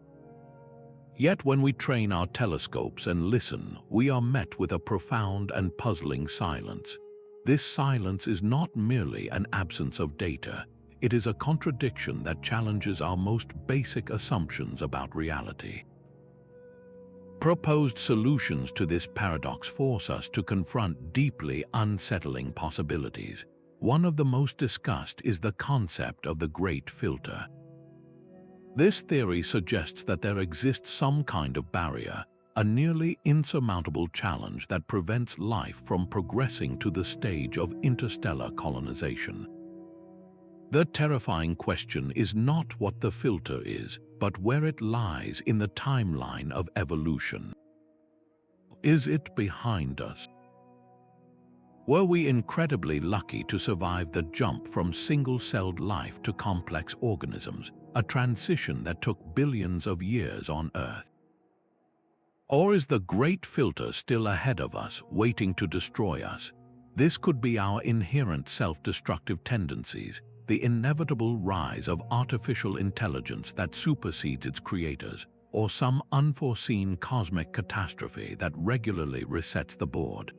Speaker 1: Yet when we train our telescopes and listen, we are met with a profound and puzzling silence. This silence is not merely an absence of data, it is a contradiction that challenges our most basic assumptions about reality. Proposed solutions to this paradox force us to confront deeply unsettling possibilities. One of the most discussed is the concept of the Great Filter. This theory suggests that there exists some kind of barrier, a nearly insurmountable challenge that prevents life from progressing to the stage of interstellar colonization. The terrifying question is not what the filter is, but where it lies in the timeline of evolution. Is it behind us? Were we incredibly lucky to survive the jump from single-celled life to complex organisms, a transition that took billions of years on Earth? Or is the Great Filter still ahead of us, waiting to destroy us? This could be our inherent self-destructive tendencies, the inevitable rise of artificial intelligence that supersedes its creators, or some unforeseen cosmic catastrophe that regularly resets the board.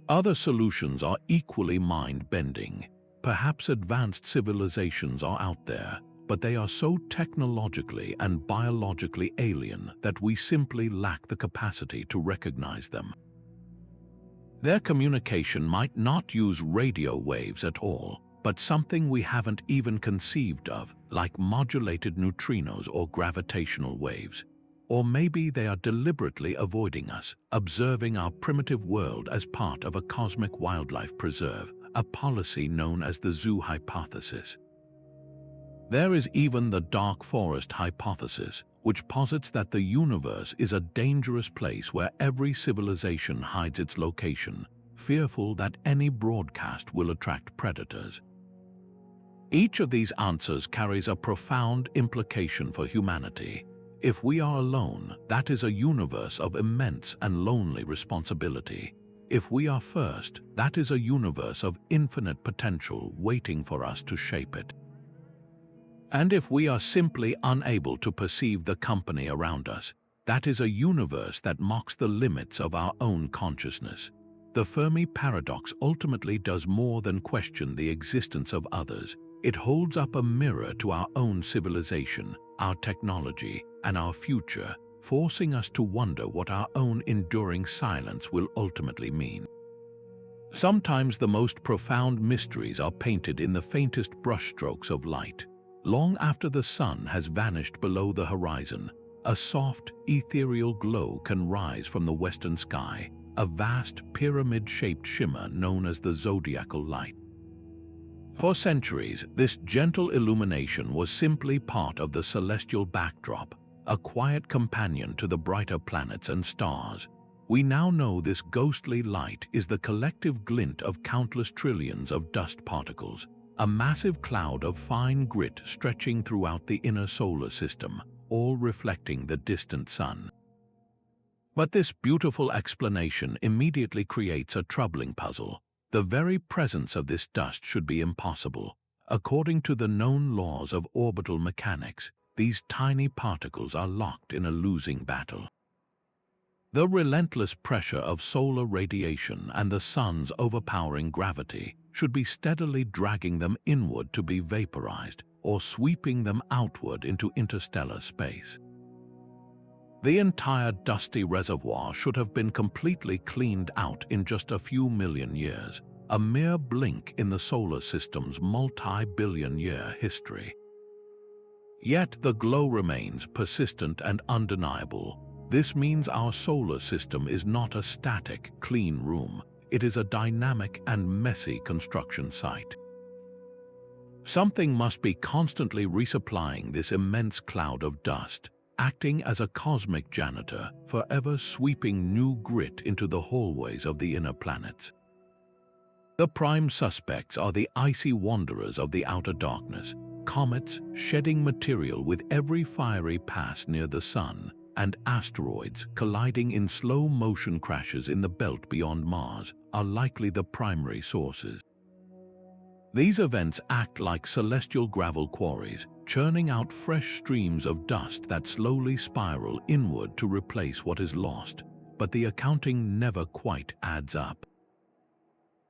Speaker 1: Other solutions are equally mind-bending. Perhaps advanced civilizations are out there, but they are so technologically and biologically alien that we simply lack the capacity to recognize them. Their communication might not use radio waves at all, but something we haven't even conceived of, like modulated neutrinos or gravitational waves. Or maybe they are deliberately avoiding us, observing our primitive world as part of a cosmic wildlife preserve, a policy known as the zoo hypothesis. There is even the dark forest hypothesis, which posits that the universe is a dangerous place where every civilization hides its location, fearful that any broadcast will attract predators. Each of these answers carries a profound implication for humanity. If we are alone, that is a universe of immense and lonely responsibility. If we are first, that is a universe of infinite potential waiting for us to shape it. And if we are simply unable to perceive the company around us, that is a universe that mocks the limits of our own consciousness. The Fermi Paradox ultimately does more than question the existence of others. It holds up a mirror to our own civilization, our technology, and our future, forcing us to wonder what our own enduring silence will ultimately mean. Sometimes the most profound mysteries are painted in the faintest brushstrokes of light. Long after the sun has vanished below the horizon, a soft, ethereal glow can rise from the western sky, a vast pyramid-shaped shimmer known as the zodiacal light. For centuries, this gentle illumination was simply part of the celestial backdrop, a quiet companion to the brighter planets and stars. We now know this ghostly light is the collective glint of countless trillions of dust particles, a massive cloud of fine grit stretching throughout the inner solar system, all reflecting the distant sun. But this beautiful explanation immediately creates a troubling puzzle. The very presence of this dust should be impossible. According to the known laws of orbital mechanics, these tiny particles are locked in a losing battle. The relentless pressure of solar radiation and the sun's overpowering gravity should be steadily dragging them inward to be vaporized or sweeping them outward into interstellar space. The entire dusty reservoir should have been completely cleaned out in just a few million years, a mere blink in the solar system's multi-billion-year history. Yet the glow remains persistent and undeniable. This means our solar system is not a static, clean room. It is a dynamic and messy construction site. Something must be constantly resupplying this immense cloud of dust, acting as a cosmic janitor, forever sweeping new grit into the hallways of the inner planets. The prime suspects are the icy wanderers of the outer darkness, comets shedding material with every fiery pass near the sun, and asteroids colliding in slow-motion crashes in the belt beyond Mars are likely the primary sources. These events act like celestial gravel quarries, churning out fresh streams of dust that slowly spiral inward to replace what is lost, but the accounting never quite adds up.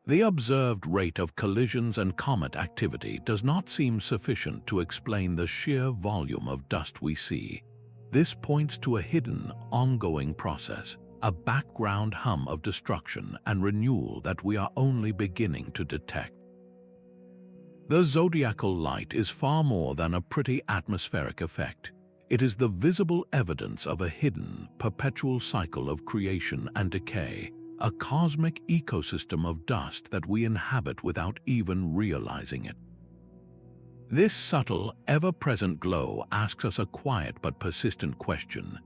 Speaker 1: The observed rate of collisions and comet activity does not seem sufficient to explain the sheer volume of dust we see. This points to a hidden, ongoing process, a background hum of destruction and renewal that we are only beginning to detect. The zodiacal light is far more than a pretty atmospheric effect. It is the visible evidence of a hidden, perpetual cycle of creation and decay, a cosmic ecosystem of dust that we inhabit without even realizing it. This subtle, ever-present glow asks us a quiet but persistent question.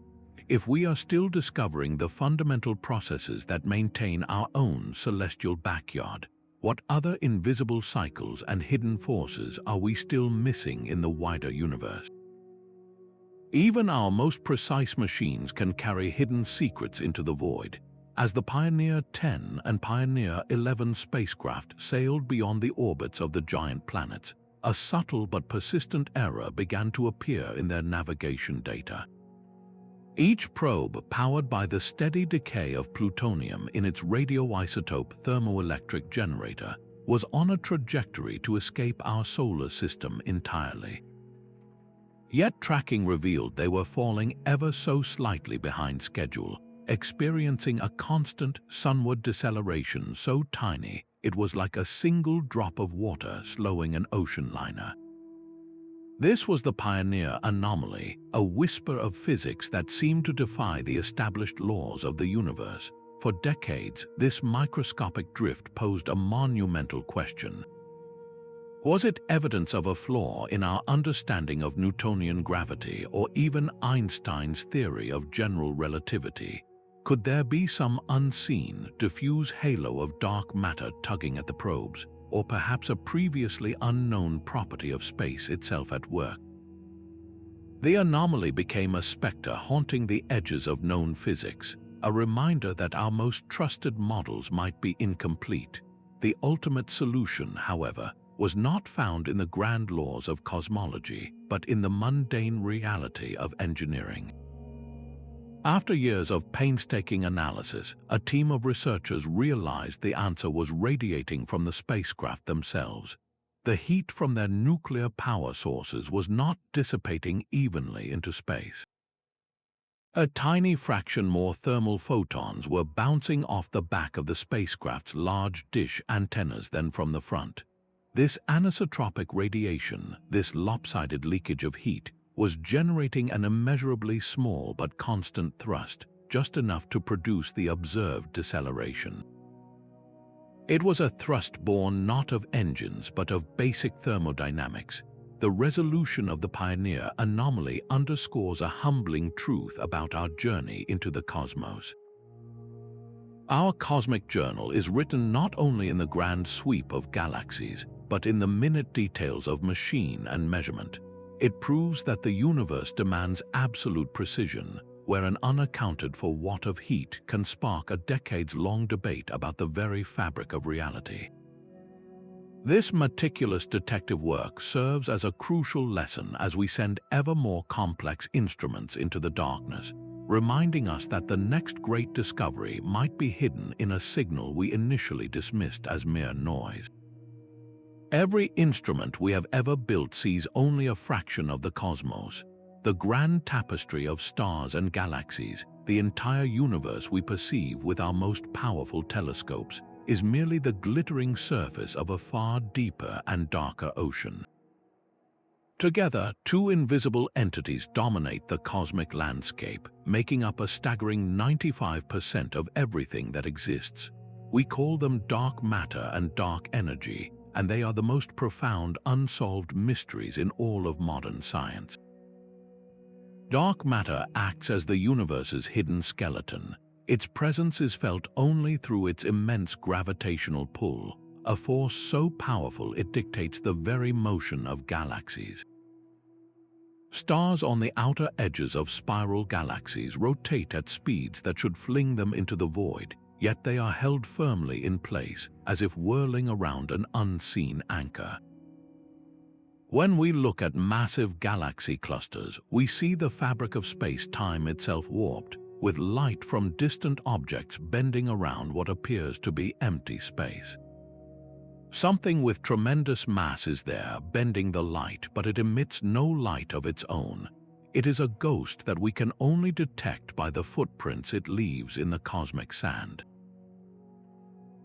Speaker 1: If we are still discovering the fundamental processes that maintain our own celestial backyard, what other invisible cycles and hidden forces are we still missing in the wider universe? Even our most precise machines can carry hidden secrets into the void. As the Pioneer 10 and Pioneer 11 spacecraft sailed beyond the orbits of the giant planets, a subtle but persistent error began to appear in their navigation data. Each probe, powered by the steady decay of plutonium in its radioisotope thermoelectric generator, was on a trajectory to escape our solar system entirely. Yet tracking revealed they were falling ever so slightly behind schedule, experiencing a constant sunward deceleration so tiny it was like a single drop of water slowing an ocean liner. This was the Pioneer anomaly, a whisper of physics that seemed to defy the established laws of the universe. For decades, this microscopic drift posed a monumental question. Was it evidence of a flaw in our understanding of Newtonian gravity or even Einstein's theory of general relativity? Could there be some unseen, diffuse halo of dark matter tugging at the probes, or perhaps a previously unknown property of space itself at work? The anomaly became a specter haunting the edges of known physics, a reminder that our most trusted models might be incomplete. The ultimate solution, however, was not found in the grand laws of cosmology, but in the mundane reality of engineering. After years of painstaking analysis, a team of researchers realized the answer was radiating from the spacecraft themselves. The heat from their nuclear power sources was not dissipating evenly into space. A tiny fraction more thermal photons were bouncing off the back of the spacecraft's large dish antennas than from the front. This anisotropic radiation, this lopsided leakage of heat, was generating an immeasurably small but constant thrust, just enough to produce the observed deceleration. It was a thrust born not of engines but of basic thermodynamics. The resolution of the Pioneer anomaly underscores a humbling truth about our journey into the cosmos. Our cosmic journal is written not only in the grand sweep of galaxies, but in the minute details of machine and measurement. It proves that the universe demands absolute precision, where an unaccounted-for watt of heat can spark a decades-long debate about the very fabric of reality. This meticulous detective work serves as a crucial lesson as we send ever more complex instruments into the darkness, reminding us that the next great discovery might be hidden in a signal we initially dismissed as mere noise. Every instrument we have ever built sees only a fraction of the cosmos. The grand tapestry of stars and galaxies, the entire universe we perceive with our most powerful telescopes, is merely the glittering surface of a far deeper and darker ocean. Together, two invisible entities dominate the cosmic landscape, making up a staggering 95% of everything that exists. We call them dark matter and dark energy, and they are the most profound unsolved mysteries in all of modern science. Dark matter acts as the universe's hidden skeleton. Its presence is felt only through its immense gravitational pull, a force so powerful it dictates the very motion of galaxies. Stars on the outer edges of spiral galaxies rotate at speeds that should fling them into the void, yet they are held firmly in place, as if whirling around an unseen anchor. When we look at massive galaxy clusters, we see the fabric of space-time itself warped, with light from distant objects bending around what appears to be empty space. Something with tremendous mass is there, bending the light, but it emits no light of its own. It is a ghost that we can only detect by the footprints it leaves in the cosmic sand.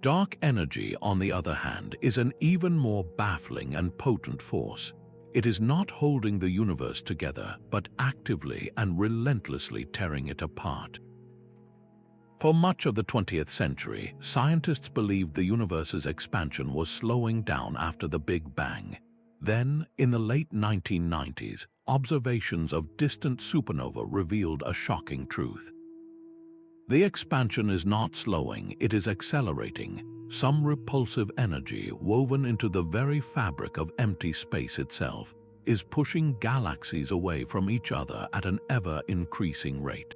Speaker 1: Dark energy, on the other hand, is an even more baffling and potent force. It is not holding the universe together, but actively and relentlessly tearing it apart. For much of the 20th century, scientists believed the universe's expansion was slowing down after the Big Bang. Then, in the late 1990s, observations of distant supernova revealed a shocking truth. The expansion is not slowing, it is accelerating. Some repulsive energy, woven into the very fabric of empty space itself, is pushing galaxies away from each other at an ever-increasing rate.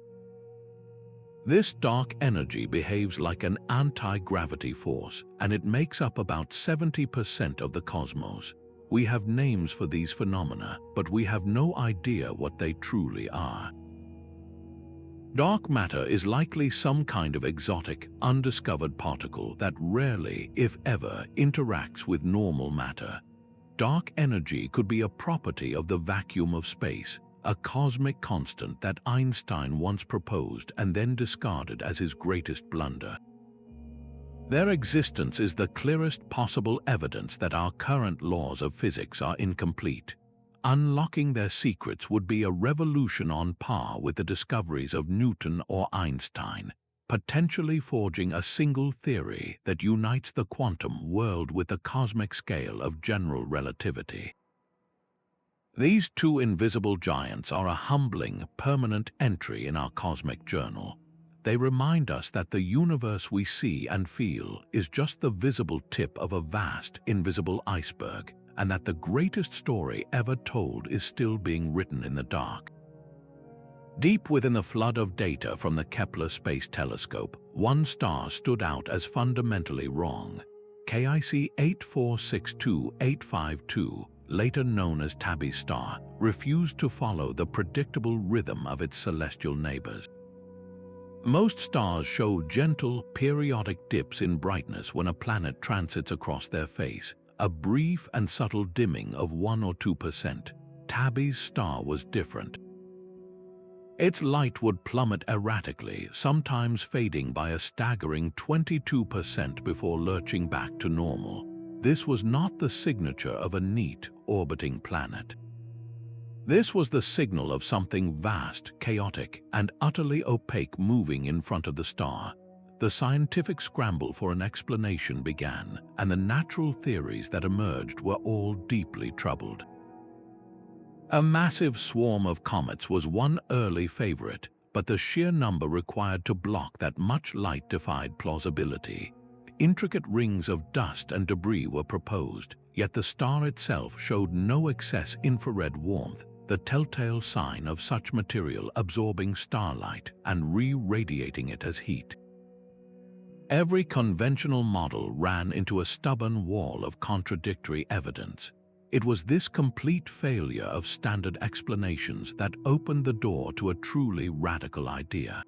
Speaker 1: This dark energy behaves like an anti-gravity force, and it makes up about 70% of the cosmos. We have names for these phenomena, but we have no idea what they truly are. Dark matter is likely some kind of exotic, undiscovered particle that rarely, if ever, interacts with normal matter. Dark energy could be a property of the vacuum of space, a cosmic constant that Einstein once proposed and then discarded as his greatest blunder. Their existence is the clearest possible evidence that our current laws of physics are incomplete. Unlocking their secrets would be a revolution on par with the discoveries of Newton or Einstein, potentially forging a single theory that unites the quantum world with the cosmic scale of general relativity. These two invisible giants are a humbling, permanent entry in our cosmic journal. They remind us that the universe we see and feel is just the visible tip of a vast, invisible iceberg, and that the greatest story ever told is still being written in the dark. Deep within the flood of data from the Kepler Space Telescope, one star stood out as fundamentally wrong. KIC 8462852, later known as Tabby Star, refused to follow the predictable rhythm of its celestial neighbors. Most stars show gentle, periodic dips in brightness when a planet transits across their face, a brief and subtle dimming of 1 or 2%. Tabby's star was different. Its light would plummet erratically, sometimes fading by a staggering 22% before lurching back to normal. This was not the signature of a neat, orbiting planet. This was the signal of something vast, chaotic, and utterly opaque moving in front of the star. The scientific scramble for an explanation began, and the natural theories that emerged were all deeply troubled. A massive swarm of comets was one early favorite, but the sheer number required to block that much light defied plausibility. Intricate rings of dust and debris were proposed, yet the star itself showed no excess infrared warmth, the telltale sign of such material absorbing starlight and re-radiating it as heat. Every conventional model ran into a stubborn wall of contradictory evidence. It was this complete failure of standard explanations that opened the door to a truly radical idea.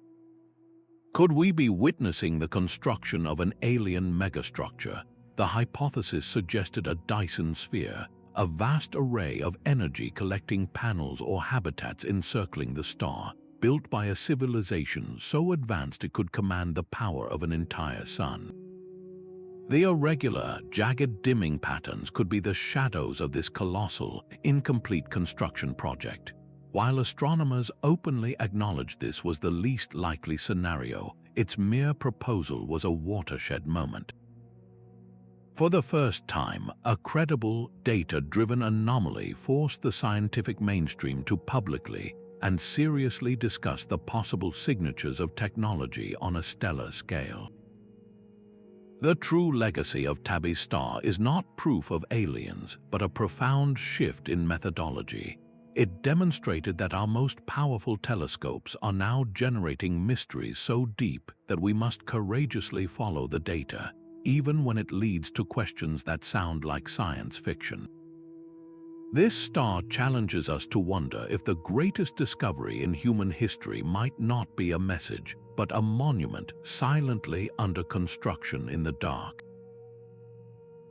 Speaker 1: Could we be witnessing the construction of an alien megastructure? The hypothesis suggested a Dyson sphere, a vast array of energy-collecting panels or habitats encircling the star, built by a civilization so advanced it could command the power of an entire sun. The irregular, jagged dimming patterns could be the shadows of this colossal, incomplete construction project. While astronomers openly acknowledged this was the least likely scenario, its mere proposal was a watershed moment. For the first time, a credible, data-driven anomaly forced the scientific mainstream to publicly and seriously discuss the possible signatures of technology on a stellar scale. The true legacy of Tabby Star is not proof of aliens, but a profound shift in methodology. It demonstrated that our most powerful telescopes are now generating mysteries so deep that we must courageously follow the data, even when it leads to questions that sound like science fiction. This star challenges us to wonder if the greatest discovery in human history might not be a message, but a monument silently under construction in the dark.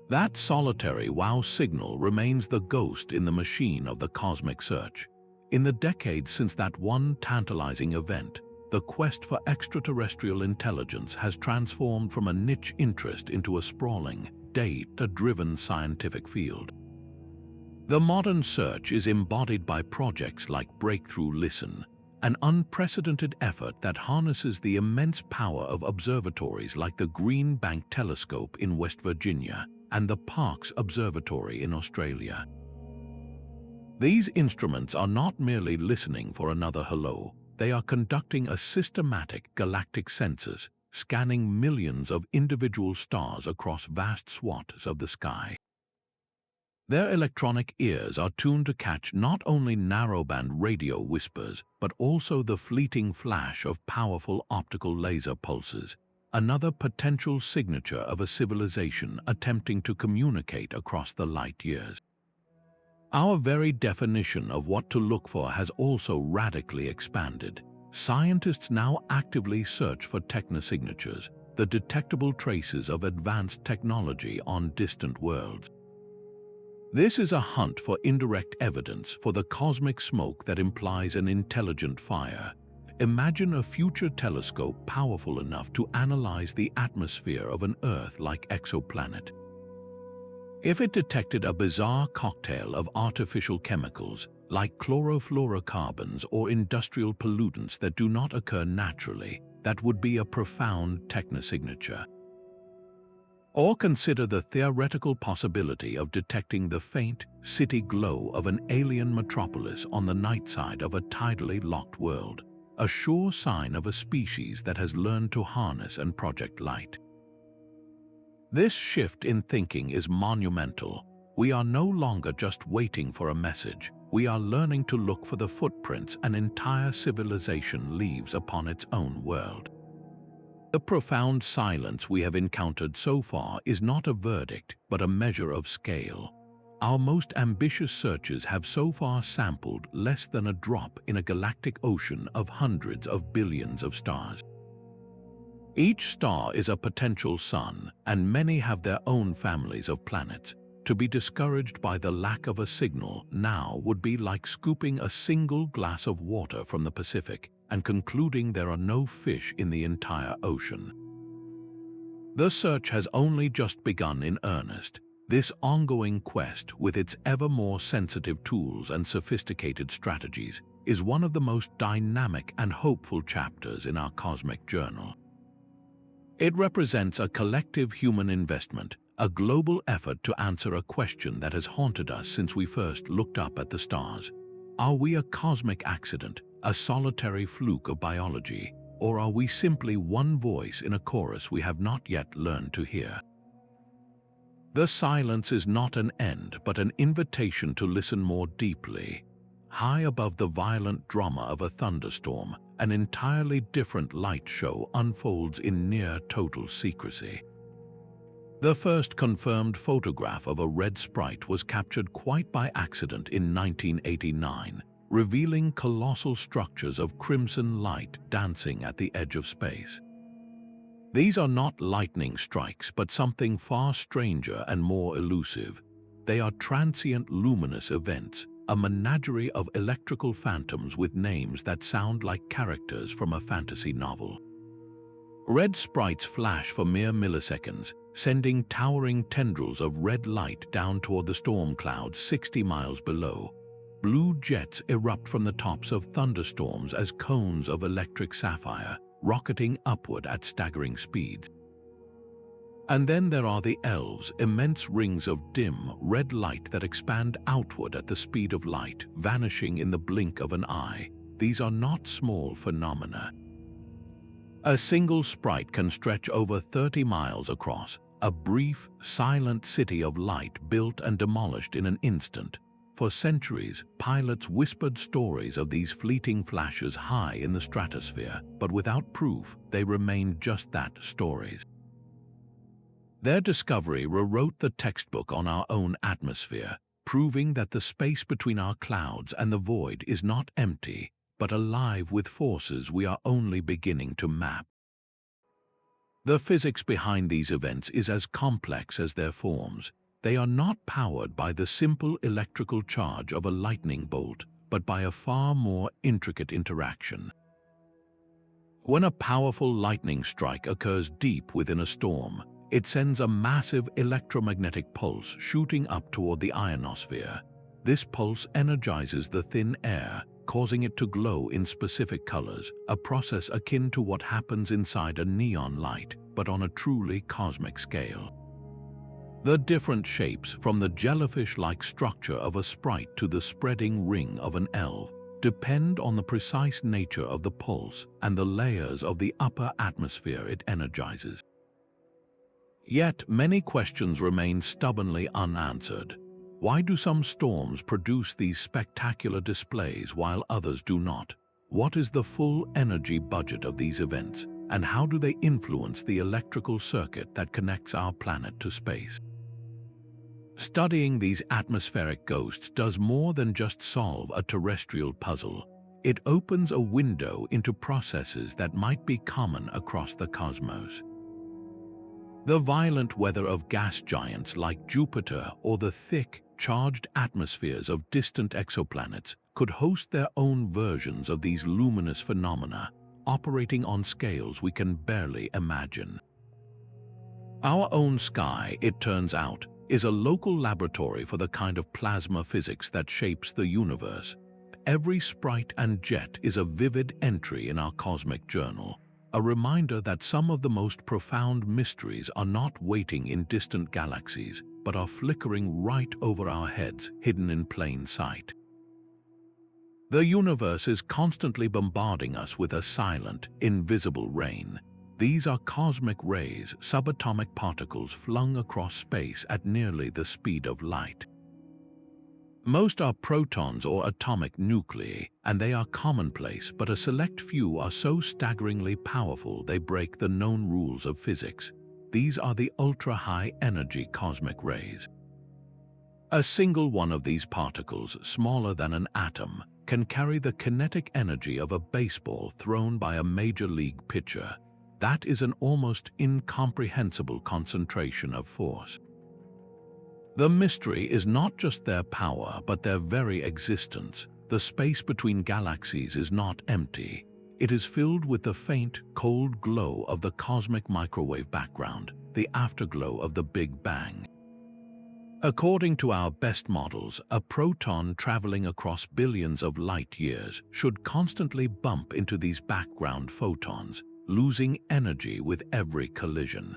Speaker 1: That solitary wow signal remains the ghost in the machine of the cosmic search. In the decades since that one tantalizing event, the quest for extraterrestrial intelligence has transformed from a niche interest into a sprawling, data-driven scientific field. The modern search is embodied by projects like Breakthrough Listen, an unprecedented effort that harnesses the immense power of observatories like the Green Bank Telescope in West Virginia and the Parkes Observatory in Australia. These instruments are not merely listening for another hello, they are conducting a systematic galactic census, scanning millions of individual stars across vast swaths of the sky. Their electronic ears are tuned to catch not only narrowband radio whispers, but also the fleeting flash of powerful optical laser pulses, another potential signature of a civilization attempting to communicate across the light years. Our very definition of what to look for has also radically expanded. Scientists now actively search for technosignatures, the detectable traces of advanced technology on distant worlds. This is a hunt for indirect evidence for the cosmic smoke that implies an intelligent fire. Imagine a future telescope powerful enough to analyze the atmosphere of an Earth-like exoplanet. If it detected a bizarre cocktail of artificial chemicals, like chlorofluorocarbons or industrial pollutants that do not occur naturally, that would be a profound technosignature. Or consider the theoretical possibility of detecting the faint, city glow of an alien metropolis on the night side of a tidally locked world, a sure sign of a species that has learned to harness and project light. This shift in thinking is monumental. We are no longer just waiting for a message. We are learning to look for the footprints an entire civilization leaves upon its own world. The profound silence we have encountered so far is not a verdict, but a measure of scale. Our most ambitious searches have so far sampled less than a drop in a galactic ocean of hundreds of billions of stars. Each star is a potential sun, and many have their own families of planets. To be discouraged by the lack of a signal now would be like scooping a single glass of water from the Pacific and concluding there are no fish in the entire ocean. The search has only just begun in earnest. This ongoing quest, with its ever more sensitive tools and sophisticated strategies, is one of the most dynamic and hopeful chapters in our cosmic journal. It represents a collective human investment, a global effort to answer a question that has haunted us since we first looked up at the stars. Are we a cosmic accident, a solitary fluke of biology, or are we simply one voice in a chorus we have not yet learned to hear? The silence is not an end, but an invitation to listen more deeply. High above the violent drama of a thunderstorm, an entirely different light show unfolds in near total secrecy. The first confirmed photograph of a red sprite was captured quite by accident in 1989, revealing colossal structures of crimson light dancing at the edge of space. These are not lightning strikes, but something far stranger and more elusive. They are transient luminous events, a menagerie of electrical phantoms with names that sound like characters from a fantasy novel. Red sprites flash for mere milliseconds, sending towering tendrils of red light down toward the storm clouds 60 miles below. Blue jets erupt from the tops of thunderstorms as cones of electric sapphire, rocketing upward at staggering speeds. And then there are the elves, immense rings of dim, red light that expand outward at the speed of light, vanishing in the blink of an eye. These are not small phenomena. A single sprite can stretch over 30 miles across, a brief, silent city of light built and demolished in an instant. For centuries, pilots whispered stories of these fleeting flashes high in the stratosphere, but without proof, they remained just that, stories. Their discovery rewrote the textbook on our own atmosphere, proving that the space between our clouds and the void is not empty, but alive with forces we are only beginning to map. The physics behind these events is as complex as their forms. They are not powered by the simple electrical charge of a lightning bolt, but by a far more intricate interaction. When a powerful lightning strike occurs deep within a storm, it sends a massive electromagnetic pulse shooting up toward the ionosphere. This pulse energizes the thin air, causing it to glow in specific colors, a process akin to what happens inside a neon light, but on a truly cosmic scale. The different shapes, from the jellyfish-like structure of a sprite to the spreading ring of an elf, depend on the precise nature of the pulse and the layers of the upper atmosphere it energizes. Yet many questions remain stubbornly unanswered. Why do some storms produce these spectacular displays while others do not? What is the full energy budget of these events, and how do they influence the electrical circuit that connects our planet to space? Studying these atmospheric ghosts does more than just solve a terrestrial puzzle. It opens a window into processes that might be common across the cosmos. The violent weather of gas giants like Jupiter or the thick, charged atmospheres of distant exoplanets could host their own versions of these luminous phenomena, operating on scales we can barely imagine. Our own sky, it turns out, is a local laboratory for the kind of plasma physics that shapes the universe. Every sprite and jet is a vivid entry in our cosmic journal, a reminder that some of the most profound mysteries are not waiting in distant galaxies, but are flickering right over our heads, hidden in plain sight. The universe is constantly bombarding us with a silent, invisible rain. These are cosmic rays, subatomic particles flung across space at nearly the speed of light. Most are protons or atomic nuclei, and they are commonplace, but a select few are so staggeringly powerful they break the known rules of physics. These are the ultra-high energy cosmic rays. A single one of these particles, smaller than an atom, can carry the kinetic energy of a baseball thrown by a major league pitcher. That is an almost incomprehensible concentration of force. The mystery is not just their power, but their very existence. The space between galaxies is not empty. It is filled with the faint, cold glow of the cosmic microwave background, the afterglow of the Big Bang. According to our best models, a proton traveling across billions of light years should constantly bump into these background photons, losing energy with every collision.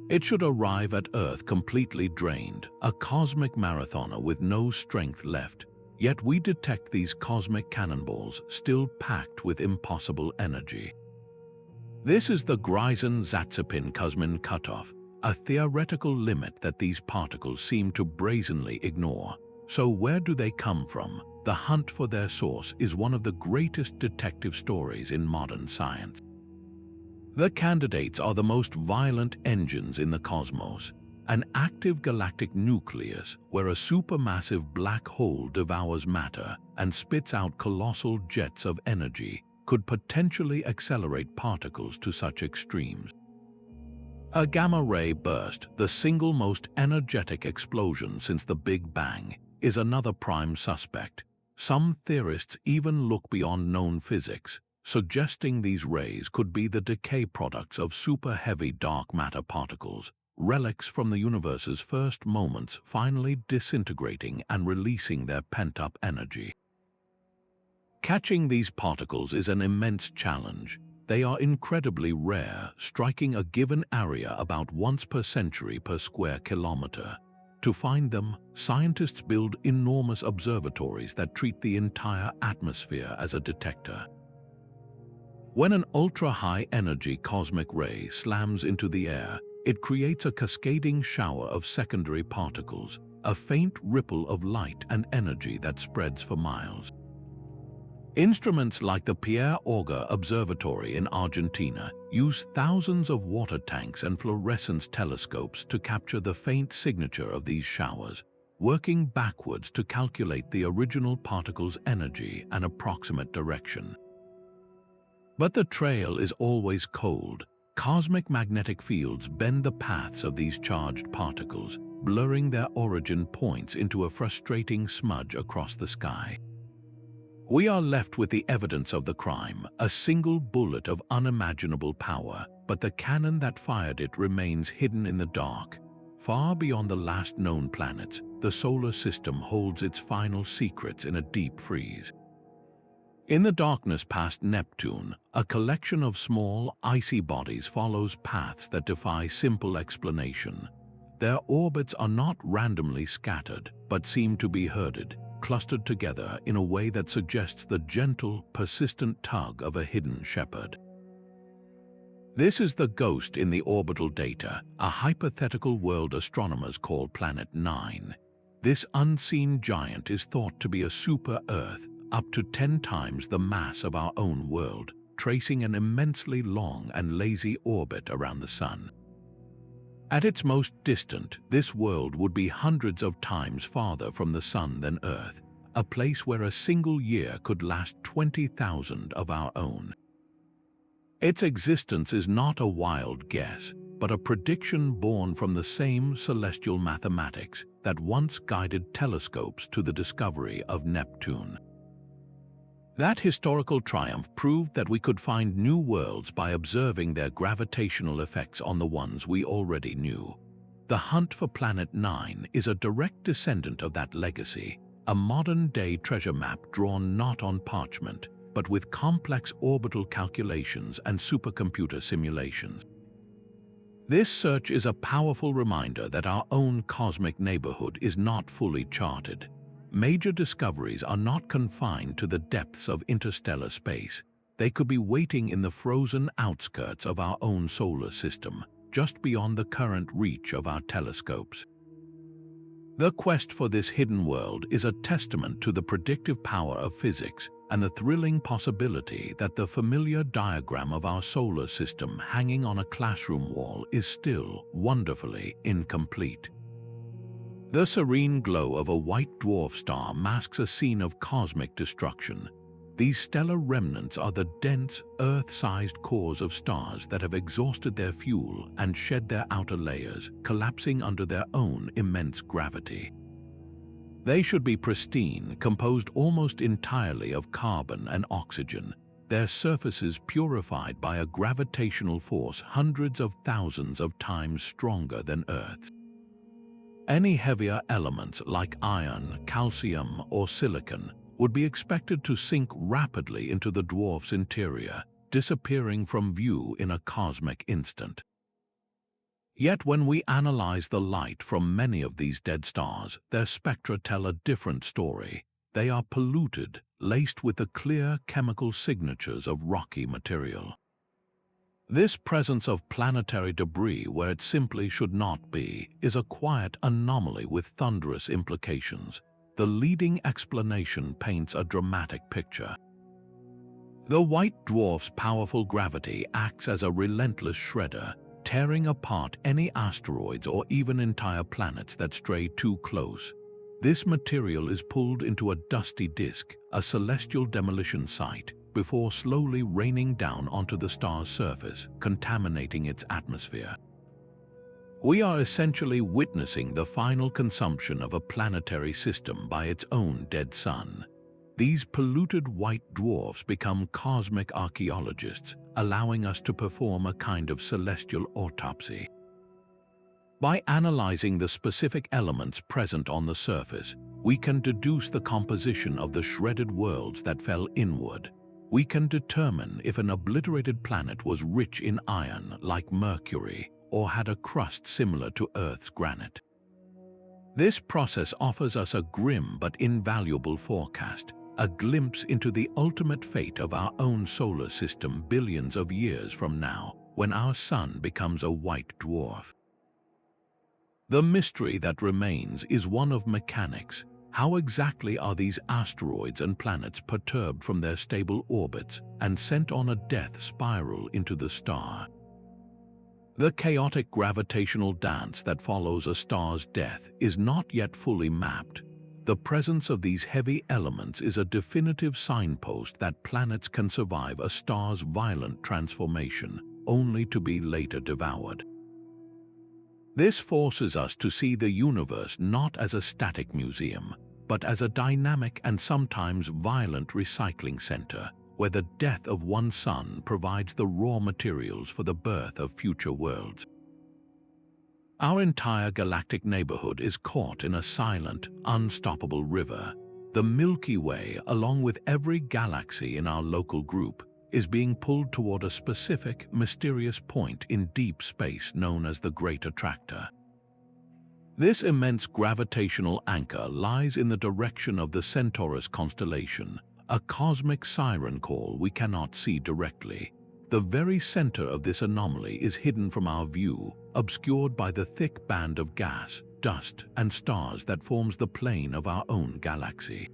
Speaker 1: It should arrive at Earth completely drained, a cosmic marathoner with no strength left. Yet we detect these cosmic cannonballs still packed with impossible energy. This is the Greisen-Zatsepin-Kuzmin cutoff, a theoretical limit that these particles seem to brazenly ignore. So where do they come from? The hunt for their source is one of the greatest detective stories in modern science. The candidates are the most violent engines in the cosmos, an active galactic nucleus where a supermassive black hole devours matter and spits out colossal jets of energy could potentially accelerate particles to such extremes. A gamma-ray burst, the single most energetic explosion since the Big Bang, is another prime suspect. Some theorists even look beyond known physics. suggesting these rays could be the decay products of super-heavy dark matter particles, relics from the universe's first moments finally disintegrating and releasing their pent-up energy. Catching these particles is an immense challenge. They are incredibly rare, striking a given area about once per century per square kilometer. To find them, scientists build enormous observatories that treat the entire atmosphere as a detector. When an ultra-high-energy cosmic ray slams into the air, it creates a cascading shower of secondary particles, a faint ripple of light and energy that spreads for miles. Instruments like the Pierre Auger Observatory in Argentina use thousands of water tanks and fluorescence telescopes to capture the faint signature of these showers, working backwards to calculate the original particle's energy and approximate direction. But the trail is always cold. Cosmic magnetic fields bend the paths of these charged particles, blurring their origin points into a frustrating smudge across the sky. We are left with the evidence of the crime, a single bullet of unimaginable power, but the cannon that fired it remains hidden in the dark. Far beyond the last known planets, the solar system holds its final secrets in a deep freeze. In the darkness past Neptune, a collection of small, icy bodies follows paths that defy simple explanation. Their orbits are not randomly scattered, but seem to be herded, clustered together in a way that suggests the gentle, persistent tug of a hidden shepherd. This is the ghost in the orbital data, a hypothetical world astronomers call Planet 9. This unseen giant is thought to be a super-Earth, up to 10 times the mass of our own world, tracing an immensely long and lazy orbit around the Sun. At its most distant, this world would be hundreds of times farther from the Sun than Earth, a place where a single year could last 20,000 of our own. Its existence is not a wild guess, but a prediction born from the same celestial mathematics that once guided telescopes to the discovery of Neptune. That historical triumph proved that we could find new worlds by observing their gravitational effects on the ones we already knew. The hunt for Planet 9 is a direct descendant of that legacy, a modern-day treasure map drawn not on parchment, but with complex orbital calculations and supercomputer simulations. This search is a powerful reminder that our own cosmic neighborhood is not fully charted. Major discoveries are not confined to the depths of interstellar space. They could be waiting in the frozen outskirts of our own solar system, just beyond the current reach of our telescopes. The quest for this hidden world is a testament to the predictive power of physics and the thrilling possibility that the familiar diagram of our solar system hanging on a classroom wall is still wonderfully incomplete. The serene glow of a white dwarf star masks a scene of cosmic destruction. These stellar remnants are the dense, Earth-sized cores of stars that have exhausted their fuel and shed their outer layers, collapsing under their own immense gravity. They should be pristine, composed almost entirely of carbon and oxygen, their surfaces purified by a gravitational force hundreds of thousands of times stronger than Earth's. Any heavier elements like iron, calcium, or silicon would be expected to sink rapidly into the dwarf's interior, disappearing from view in a cosmic instant. Yet when we analyze the light from many of these dead stars, their spectra tell a different story. They are polluted, laced with the clear chemical signatures of rocky material. This presence of planetary debris where it simply should not be is a quiet anomaly with thunderous implications. The leading explanation paints a dramatic picture. The white dwarf's powerful gravity acts as a relentless shredder, tearing apart any asteroids or even entire planets that stray too close. This material is pulled into a dusty disk, a celestial demolition site, before slowly raining down onto the star's surface, contaminating its atmosphere. We are essentially witnessing the final consumption of a planetary system by its own dead sun. these polluted white dwarfs become cosmic archaeologists, allowing us to perform a kind of celestial autopsy. By analyzing the specific elements present on the surface, we can deduce the composition of the shredded worlds that fell inward. We can determine if an obliterated planet was rich in iron, like Mercury, or had a crust similar to Earth's granite. This process offers us a grim but invaluable forecast, a glimpse into the ultimate fate of our own solar system billions of years from now, when our sun becomes a white dwarf. The mystery that remains is one of mechanics. How exactly are these asteroids and planets perturbed from their stable orbits and sent on a death spiral into the star? The chaotic gravitational dance that follows a star's death is not yet fully mapped. The presence of these heavy elements is a definitive signpost that planets can survive a star's violent transformation, only to be later devoured. This forces us to see the universe not as a static museum, but as a dynamic and sometimes violent recycling center, where the death of one sun provides the raw materials for the birth of future worlds. Our entire galactic neighborhood is caught in a silent, unstoppable river. The Milky Way, along with every galaxy in our local group, is being pulled toward a specific, mysterious point in deep space known as the Great Attractor. This immense gravitational anchor lies in the direction of the Centaurus constellation, a cosmic siren call we cannot see directly. The very center of this anomaly is hidden from our view, obscured by the thick band of gas, dust, and stars that forms the plane of our own galaxy.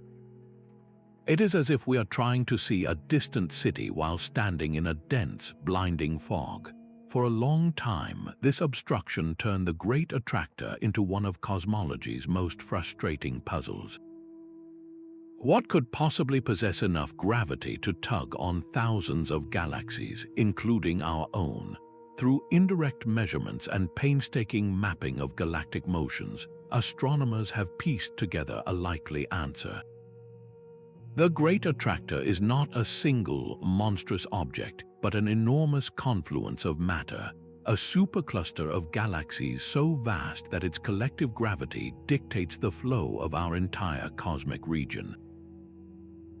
Speaker 1: It is as if we are trying to see a distant city while standing in a dense, blinding fog. For a long time, this obstruction turned the Great Attractor into one of cosmology's most frustrating puzzles. What could possibly possess enough gravity to tug on thousands of galaxies, including our own? Through indirect measurements and painstaking mapping of galactic motions, astronomers have pieced together a likely answer. The Great Attractor is not a single, monstrous object, but an enormous confluence of matter, a supercluster of galaxies so vast that its collective gravity dictates the flow of our entire cosmic region.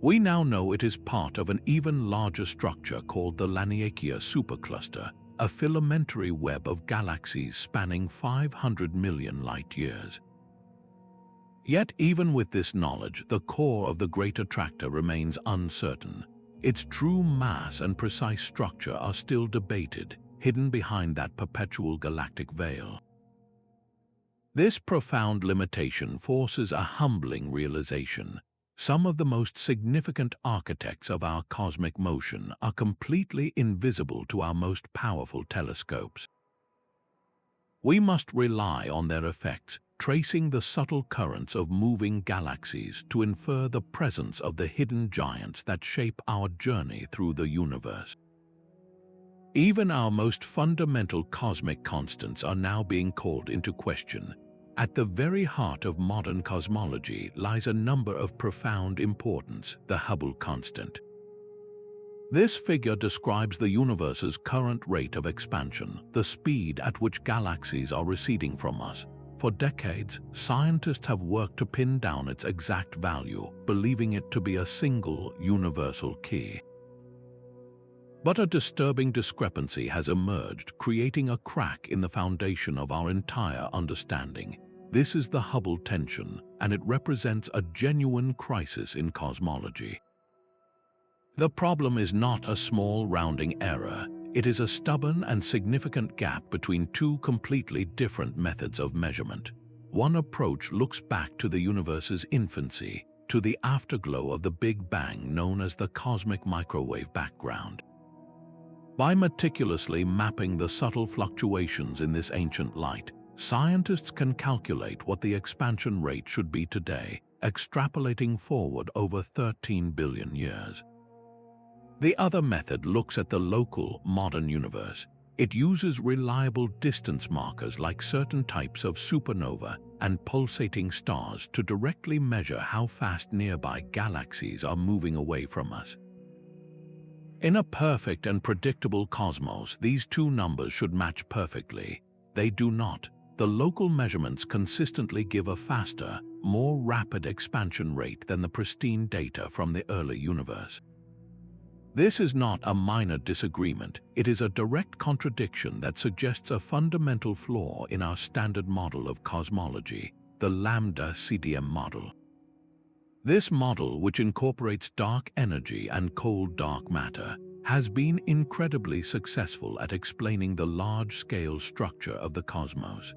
Speaker 1: We now know it is part of an even larger structure called the Laniakea supercluster, a filamentary web of galaxies spanning 500 million light-years. Yet even with this knowledge, the core of the Great Attractor remains uncertain. Its true mass and precise structure are still debated, hidden behind that perpetual galactic veil. This profound limitation forces a humbling realization. Some of the most significant architects of our cosmic motion are completely invisible to our most powerful telescopes. We must rely on their effects, tracing the subtle currents of moving galaxies to infer the presence of the hidden giants that shape our journey through the universe. Even our most fundamental cosmic constants are now being called into question. At the very heart of modern cosmology lies a number of profound importance, the Hubble constant. This figure describes the universe's current rate of expansion, the speed at which galaxies are receding from us. For decades, scientists have worked to pin down its exact value, believing it to be a single, universal key. But a disturbing discrepancy has emerged, creating a crack in the foundation of our entire understanding. This is the Hubble Tension, and it represents a genuine crisis in cosmology. The problem is not a small rounding error. It is a stubborn and significant gap between two completely different methods of measurement. One approach looks back to the universe's infancy, to the afterglow of the Big Bang known as the cosmic microwave background. By meticulously mapping the subtle fluctuations in this ancient light, scientists can calculate what the expansion rate should be today, extrapolating forward over 13 billion years. The other method looks at the local, modern universe. It uses reliable distance markers like certain types of supernova and pulsating stars to directly measure how fast nearby galaxies are moving away from us. In a perfect and predictable cosmos, these two numbers should match perfectly. They do not. The local measurements consistently give a faster, more rapid expansion rate than the pristine data from the early universe. This is not a minor disagreement, it is a direct contradiction that suggests a fundamental flaw in our standard model of cosmology, the lambda-CDM model. This model, which incorporates dark energy and cold dark matter, has been incredibly successful at explaining the large-scale structure of the cosmos.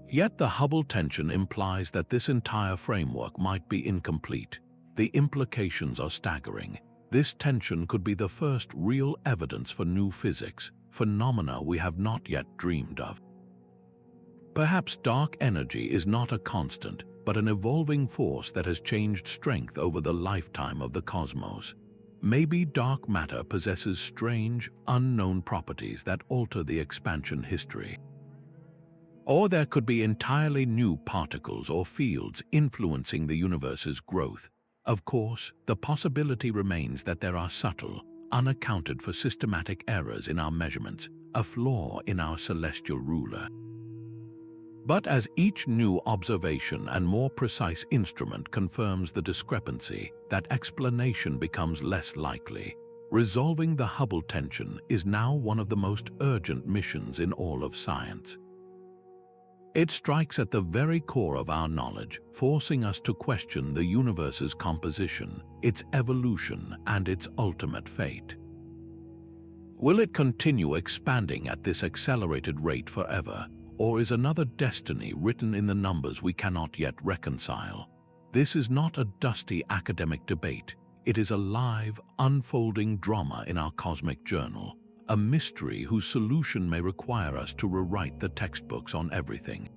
Speaker 1: Yet the Hubble tension implies that this entire framework might be incomplete. The implications are staggering. This tension could be the first real evidence for new physics, phenomena we have not yet dreamed of. Perhaps dark energy is not a constant, but an evolving force that has changed strength over the lifetime of the cosmos. Maybe dark matter possesses strange, unknown properties that alter the expansion history. Or there could be entirely new particles or fields influencing the universe's growth. Of course, the possibility remains that there are subtle, unaccounted for systematic errors in our measurements, a flaw in our celestial ruler. But as each new observation and more precise instrument confirms the discrepancy, that explanation becomes less likely. Resolving the Hubble tension is now one of the most urgent missions in all of science. It strikes at the very core of our knowledge, forcing us to question the universe's composition, its evolution, and its ultimate fate. Will it continue expanding at this accelerated rate forever, or is another destiny written in the numbers we cannot yet reconcile? This is not a dusty academic debate. It is a live, unfolding drama in our cosmic journal. A mystery whose solution may require us to rewrite the textbooks on everything.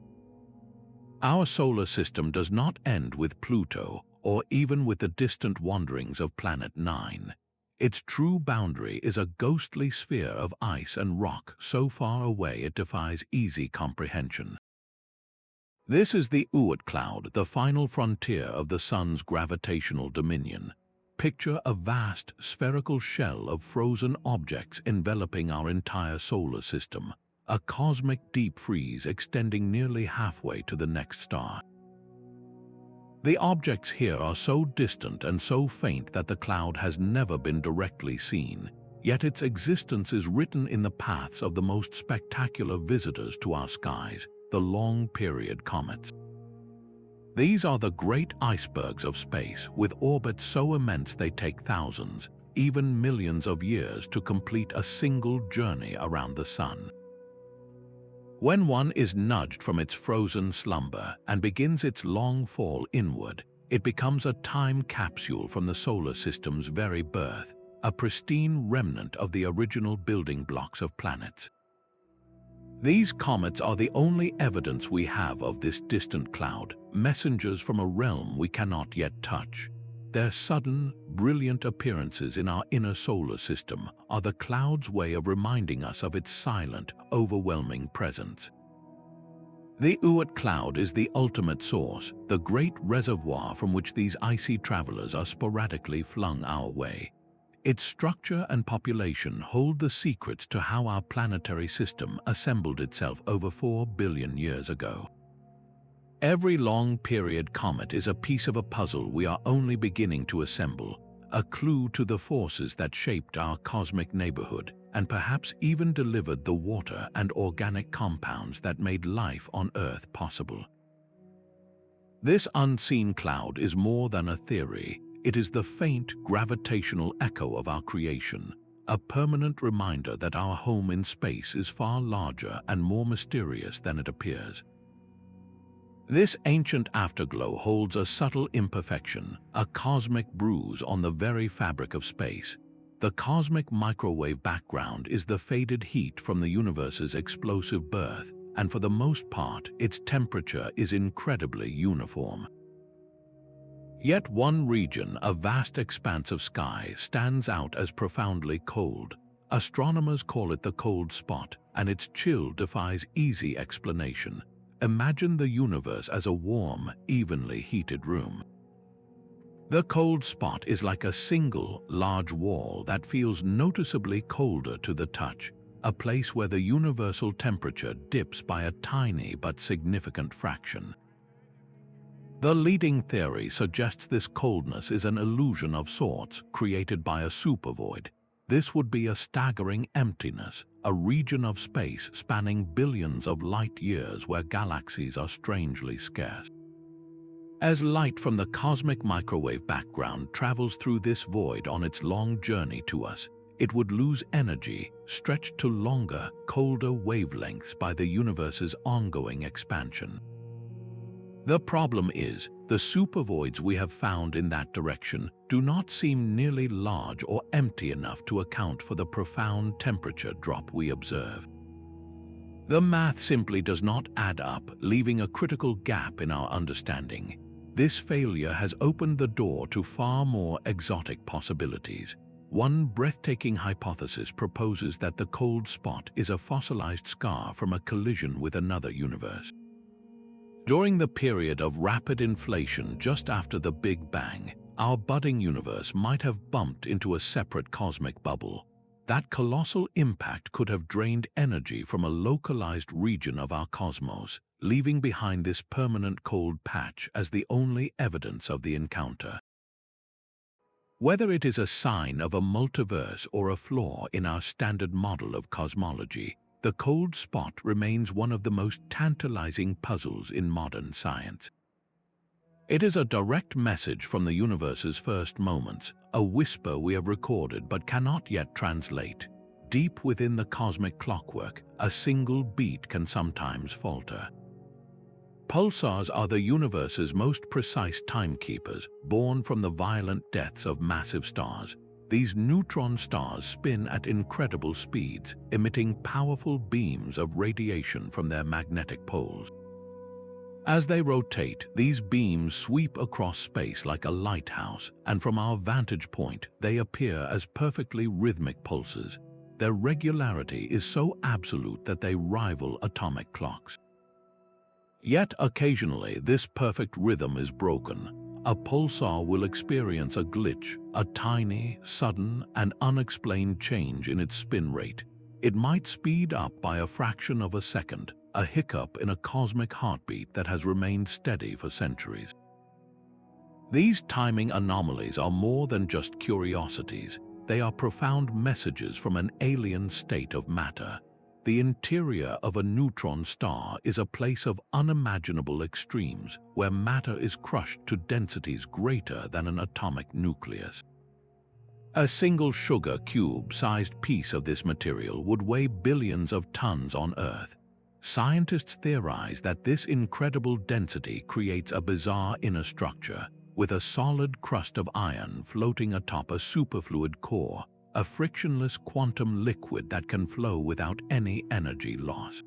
Speaker 1: Our solar system does not end with Pluto, or even with the distant wanderings of Planet 9. Its true boundary is a ghostly sphere of ice and rock so far away it defies easy comprehension. This is the Oort Cloud, the final frontier of the Sun's gravitational dominion. Picture a vast, spherical shell of frozen objects enveloping our entire solar system, a cosmic deep freeze extending nearly halfway to the next star. The objects here are so distant and so faint that the cloud has never been directly seen, yet its existence is written in the paths of the most spectacular visitors to our skies, the long-period comets. These are the great icebergs of space, with orbits so immense they take thousands, even millions of years to complete a single journey around the Sun. When one is nudged from its frozen slumber and begins its long fall inward, it becomes a time capsule from the solar system's very birth, a pristine remnant of the original building blocks of planets. These comets are the only evidence we have of this distant cloud, messengers from a realm we cannot yet touch. Their sudden, brilliant appearances in our inner solar system are the cloud's way of reminding us of its silent, overwhelming presence. The Oort Cloud is the ultimate source, the great reservoir from which these icy travelers are sporadically flung our way. Its structure and population hold the secrets to how our planetary system assembled itself over 4 billion years ago. Every long-period comet is a piece of a puzzle we are only beginning to assemble, a clue to the forces that shaped our cosmic neighborhood and perhaps even delivered the water and organic compounds that made life on Earth possible. This unseen cloud is more than a theory. It is the faint gravitational echo of our creation, a permanent reminder that our home in space is far larger and more mysterious than it appears. This ancient afterglow holds a subtle imperfection, a cosmic bruise on the very fabric of space. The cosmic microwave background is the faded heat from the universe's explosive birth, and for the most part, its temperature is incredibly uniform. Yet one region, a vast expanse of sky, stands out as profoundly cold, Astronomers call it the cold spot, and its chill defies easy explanation. Imagine the universe as a warm, evenly heated room. The cold spot is like a single, large wall that feels noticeably colder to the touch, a place where the universal temperature dips by a tiny but significant fraction. The leading theory suggests this coldness is an illusion of sorts created by a supervoid. This would be a staggering emptiness, a region of space spanning billions of light years where galaxies are strangely scarce. As light from the cosmic microwave background travels through this void on its long journey to us, it would lose energy, stretched to longer, colder wavelengths by the universe's ongoing expansion. The problem is, the supervoids we have found in that direction do not seem nearly large or empty enough to account for the profound temperature drop we observe. The math simply does not add up, leaving a critical gap in our understanding. This failure has opened the door to far more exotic possibilities. One breathtaking hypothesis proposes that the cold spot is a fossilized scar from a collision with another universe. During the period of rapid inflation just after the Big Bang, our budding universe might have bumped into a separate cosmic bubble. That colossal impact could have drained energy from a localized region of our cosmos, leaving behind this permanent cold patch as the only evidence of the encounter. Whether it is a sign of a multiverse or a flaw in our standard model of cosmology, the cold spot remains one of the most tantalizing puzzles in modern science. It is a direct message from the universe's first moments, a whisper we have recorded but cannot yet translate. Deep within the cosmic clockwork, a single beat can sometimes falter. Pulsars are the universe's most precise timekeepers, born from the violent deaths of massive stars. These neutron stars spin at incredible speeds, emitting powerful beams of radiation from their magnetic poles. As they rotate, these beams sweep across space like a lighthouse, and from our vantage point, they appear as perfectly rhythmic pulses. Their regularity is so absolute that they rival atomic clocks. Yet occasionally, this perfect rhythm is broken. A pulsar will experience a glitch, a tiny, sudden, and unexplained change in its spin rate. It might speed up by a fraction of a second, a hiccup in a cosmic heartbeat that has remained steady for centuries. These timing anomalies are more than just curiosities. They are profound messages from an alien state of matter. The interior of a neutron star is a place of unimaginable extremes, where matter is crushed to densities greater than an atomic nucleus. A single sugar cube-sized piece of this material would weigh billions of tons on Earth. Scientists theorize that this incredible density creates a bizarre inner structure, with a solid crust of iron floating atop a superfluid core, a frictionless quantum liquid that can flow without any energy loss.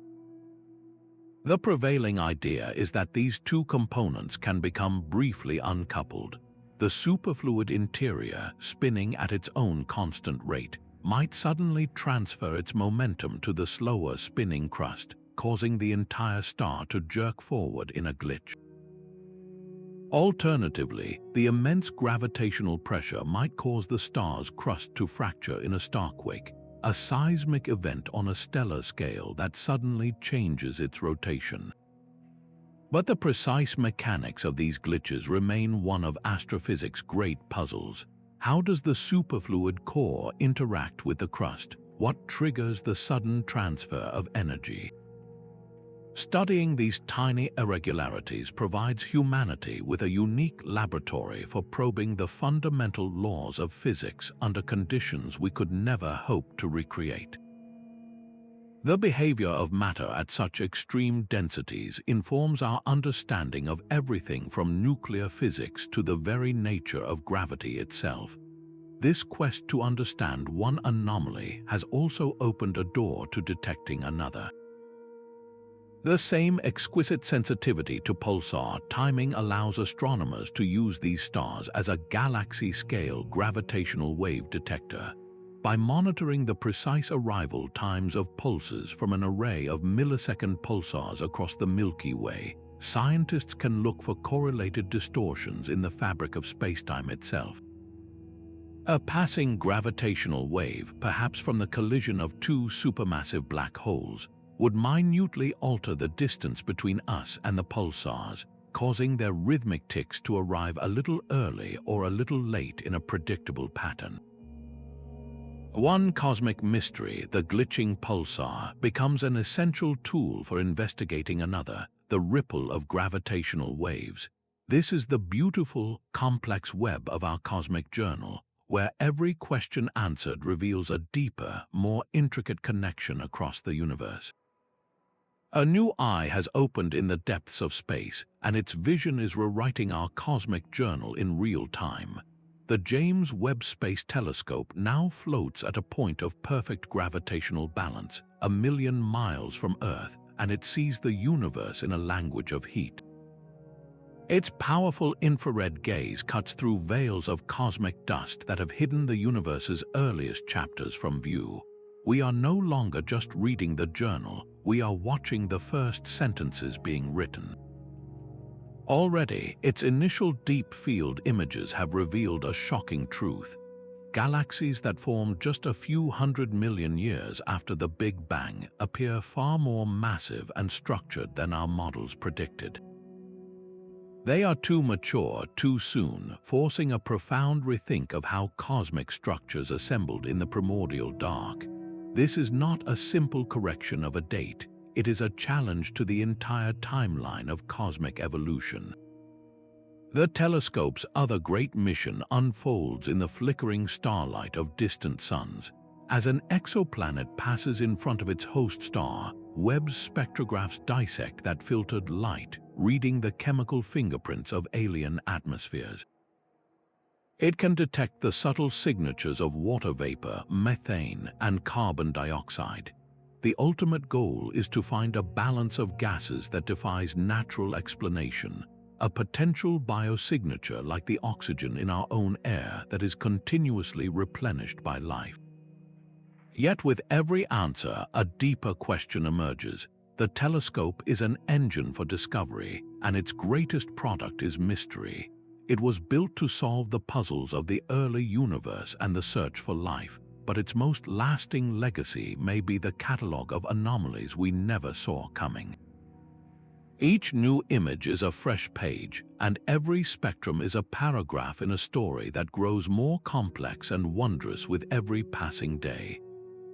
Speaker 1: The prevailing idea is that these two components can become briefly uncoupled. The superfluid interior, spinning at its own constant rate, might suddenly transfer its momentum to the slower spinning crust, causing the entire star to jerk forward in a glitch. Alternatively, the immense gravitational pressure might cause the star's crust to fracture in a starquake, a seismic event on a stellar scale that suddenly changes its rotation. But the precise mechanics of these glitches remain one of astrophysics' great puzzles. How does the superfluid core interact with the crust? What triggers the sudden transfer of energy? Studying these tiny irregularities provides humanity with a unique laboratory for probing the fundamental laws of physics under conditions we could never hope to recreate. The behavior of matter at such extreme densities informs our understanding of everything from nuclear physics to the very nature of gravity itself. This quest to understand one anomaly has also opened a door to detecting another. The same exquisite sensitivity to pulsar timing allows astronomers to use these stars as a galaxy-scale gravitational wave detector. By monitoring the precise arrival times of pulses from an array of millisecond pulsars across the Milky Way, scientists can look for correlated distortions in the fabric of spacetime itself. A passing gravitational wave, perhaps from the collision of two supermassive black holes, would minutely alter the distance between us and the pulsars, causing their rhythmic ticks to arrive a little early or a little late in a predictable pattern. One cosmic mystery, the glitching pulsar, becomes an essential tool for investigating another, the ripple of gravitational waves. This is the beautiful, complex web of our cosmic journal, where every question answered reveals a deeper, more intricate connection across the universe. A new eye has opened in the depths of space, and its vision is rewriting our cosmic journal in real time. The James Webb Space Telescope now floats at a point of perfect gravitational balance, 1,000,000 miles from Earth, and it sees the universe in a language of heat. Its powerful infrared gaze cuts through veils of cosmic dust that have hidden the universe's earliest chapters from view. We are no longer just reading the journal, we are watching the first sentences being written. Already, its initial deep field images have revealed a shocking truth. Galaxies that formed just a few 100 million years after the Big Bang appear far more massive and structured than our models predicted. They are too mature too soon, forcing a profound rethink of how cosmic structures assembled in the primordial dark. This is not a simple correction of a date, it is a challenge to the entire timeline of cosmic evolution. The telescope's other great mission unfolds in the flickering starlight of distant suns. As an exoplanet passes in front of its host star, Webb's spectrographs dissect that filtered light, reading the chemical fingerprints of alien atmospheres. It can detect the subtle signatures of water vapor, methane, and carbon dioxide. The ultimate goal is to find a balance of gases that defies natural explanation, a potential biosignature like the oxygen in our own air that is continuously replenished by life. Yet with every answer, a deeper question emerges. The telescope is an engine for discovery, and its greatest product is mystery. It was built to solve the puzzles of the early universe and the search for life, but its most lasting legacy may be the catalogue of anomalies we never saw coming. Each new image is a fresh page, and every spectrum is a paragraph in a story that grows more complex and wondrous with every passing day.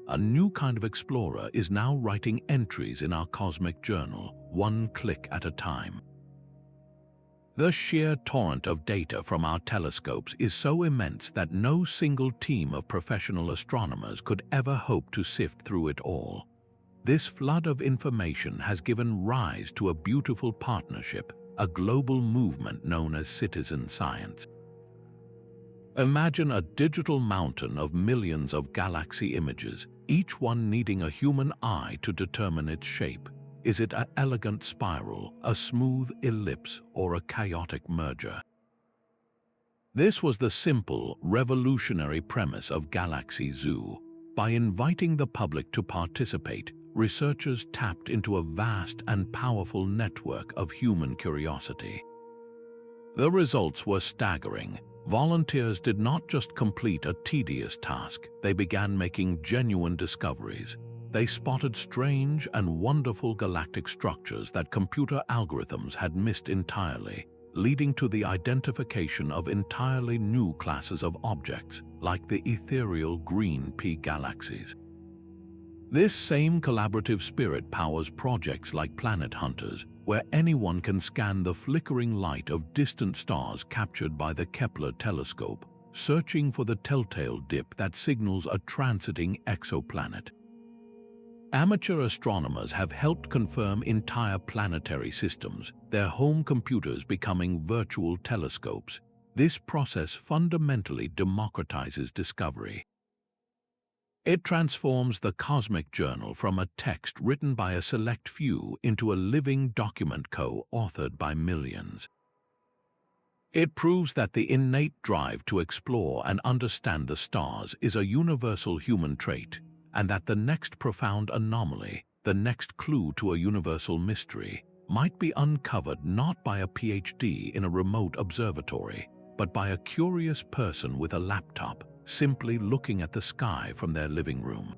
Speaker 1: A new kind of explorer is now writing entries in our cosmic journal, one click at a time. The sheer torrent of data from our telescopes is so immense that no single team of professional astronomers could ever hope to sift through it all. This flood of information has given rise to a beautiful partnership, a global movement known as citizen science. Imagine a digital mountain of millions of galaxy images, each one needing a human eye to determine its shape. Is it an elegant spiral, a smooth ellipse, or a chaotic merger? This was the simple, revolutionary premise of Galaxy Zoo. By inviting the public to participate, researchers tapped into a vast and powerful network of human curiosity. The results were staggering. Volunteers did not just complete a tedious task, they began making genuine discoveries. They spotted strange and wonderful galactic structures that computer algorithms had missed entirely, leading to the identification of entirely new classes of objects, like the ethereal green pea galaxies. This same collaborative spirit powers projects like Planet Hunters, where anyone can scan the flickering light of distant stars captured by the Kepler telescope, searching for the telltale dip that signals a transiting exoplanet. Amateur astronomers have helped confirm entire planetary systems, their home computers becoming virtual telescopes. This process fundamentally democratizes discovery. It transforms the cosmic journal from a text written by a select few into a living document co-authored by millions. It proves that the innate drive to explore and understand the stars is a universal human trait, and that the next profound anomaly, the next clue to a universal mystery, might be uncovered not by a PhD in a remote observatory, but by a curious person with a laptop, simply looking at the sky from their living room.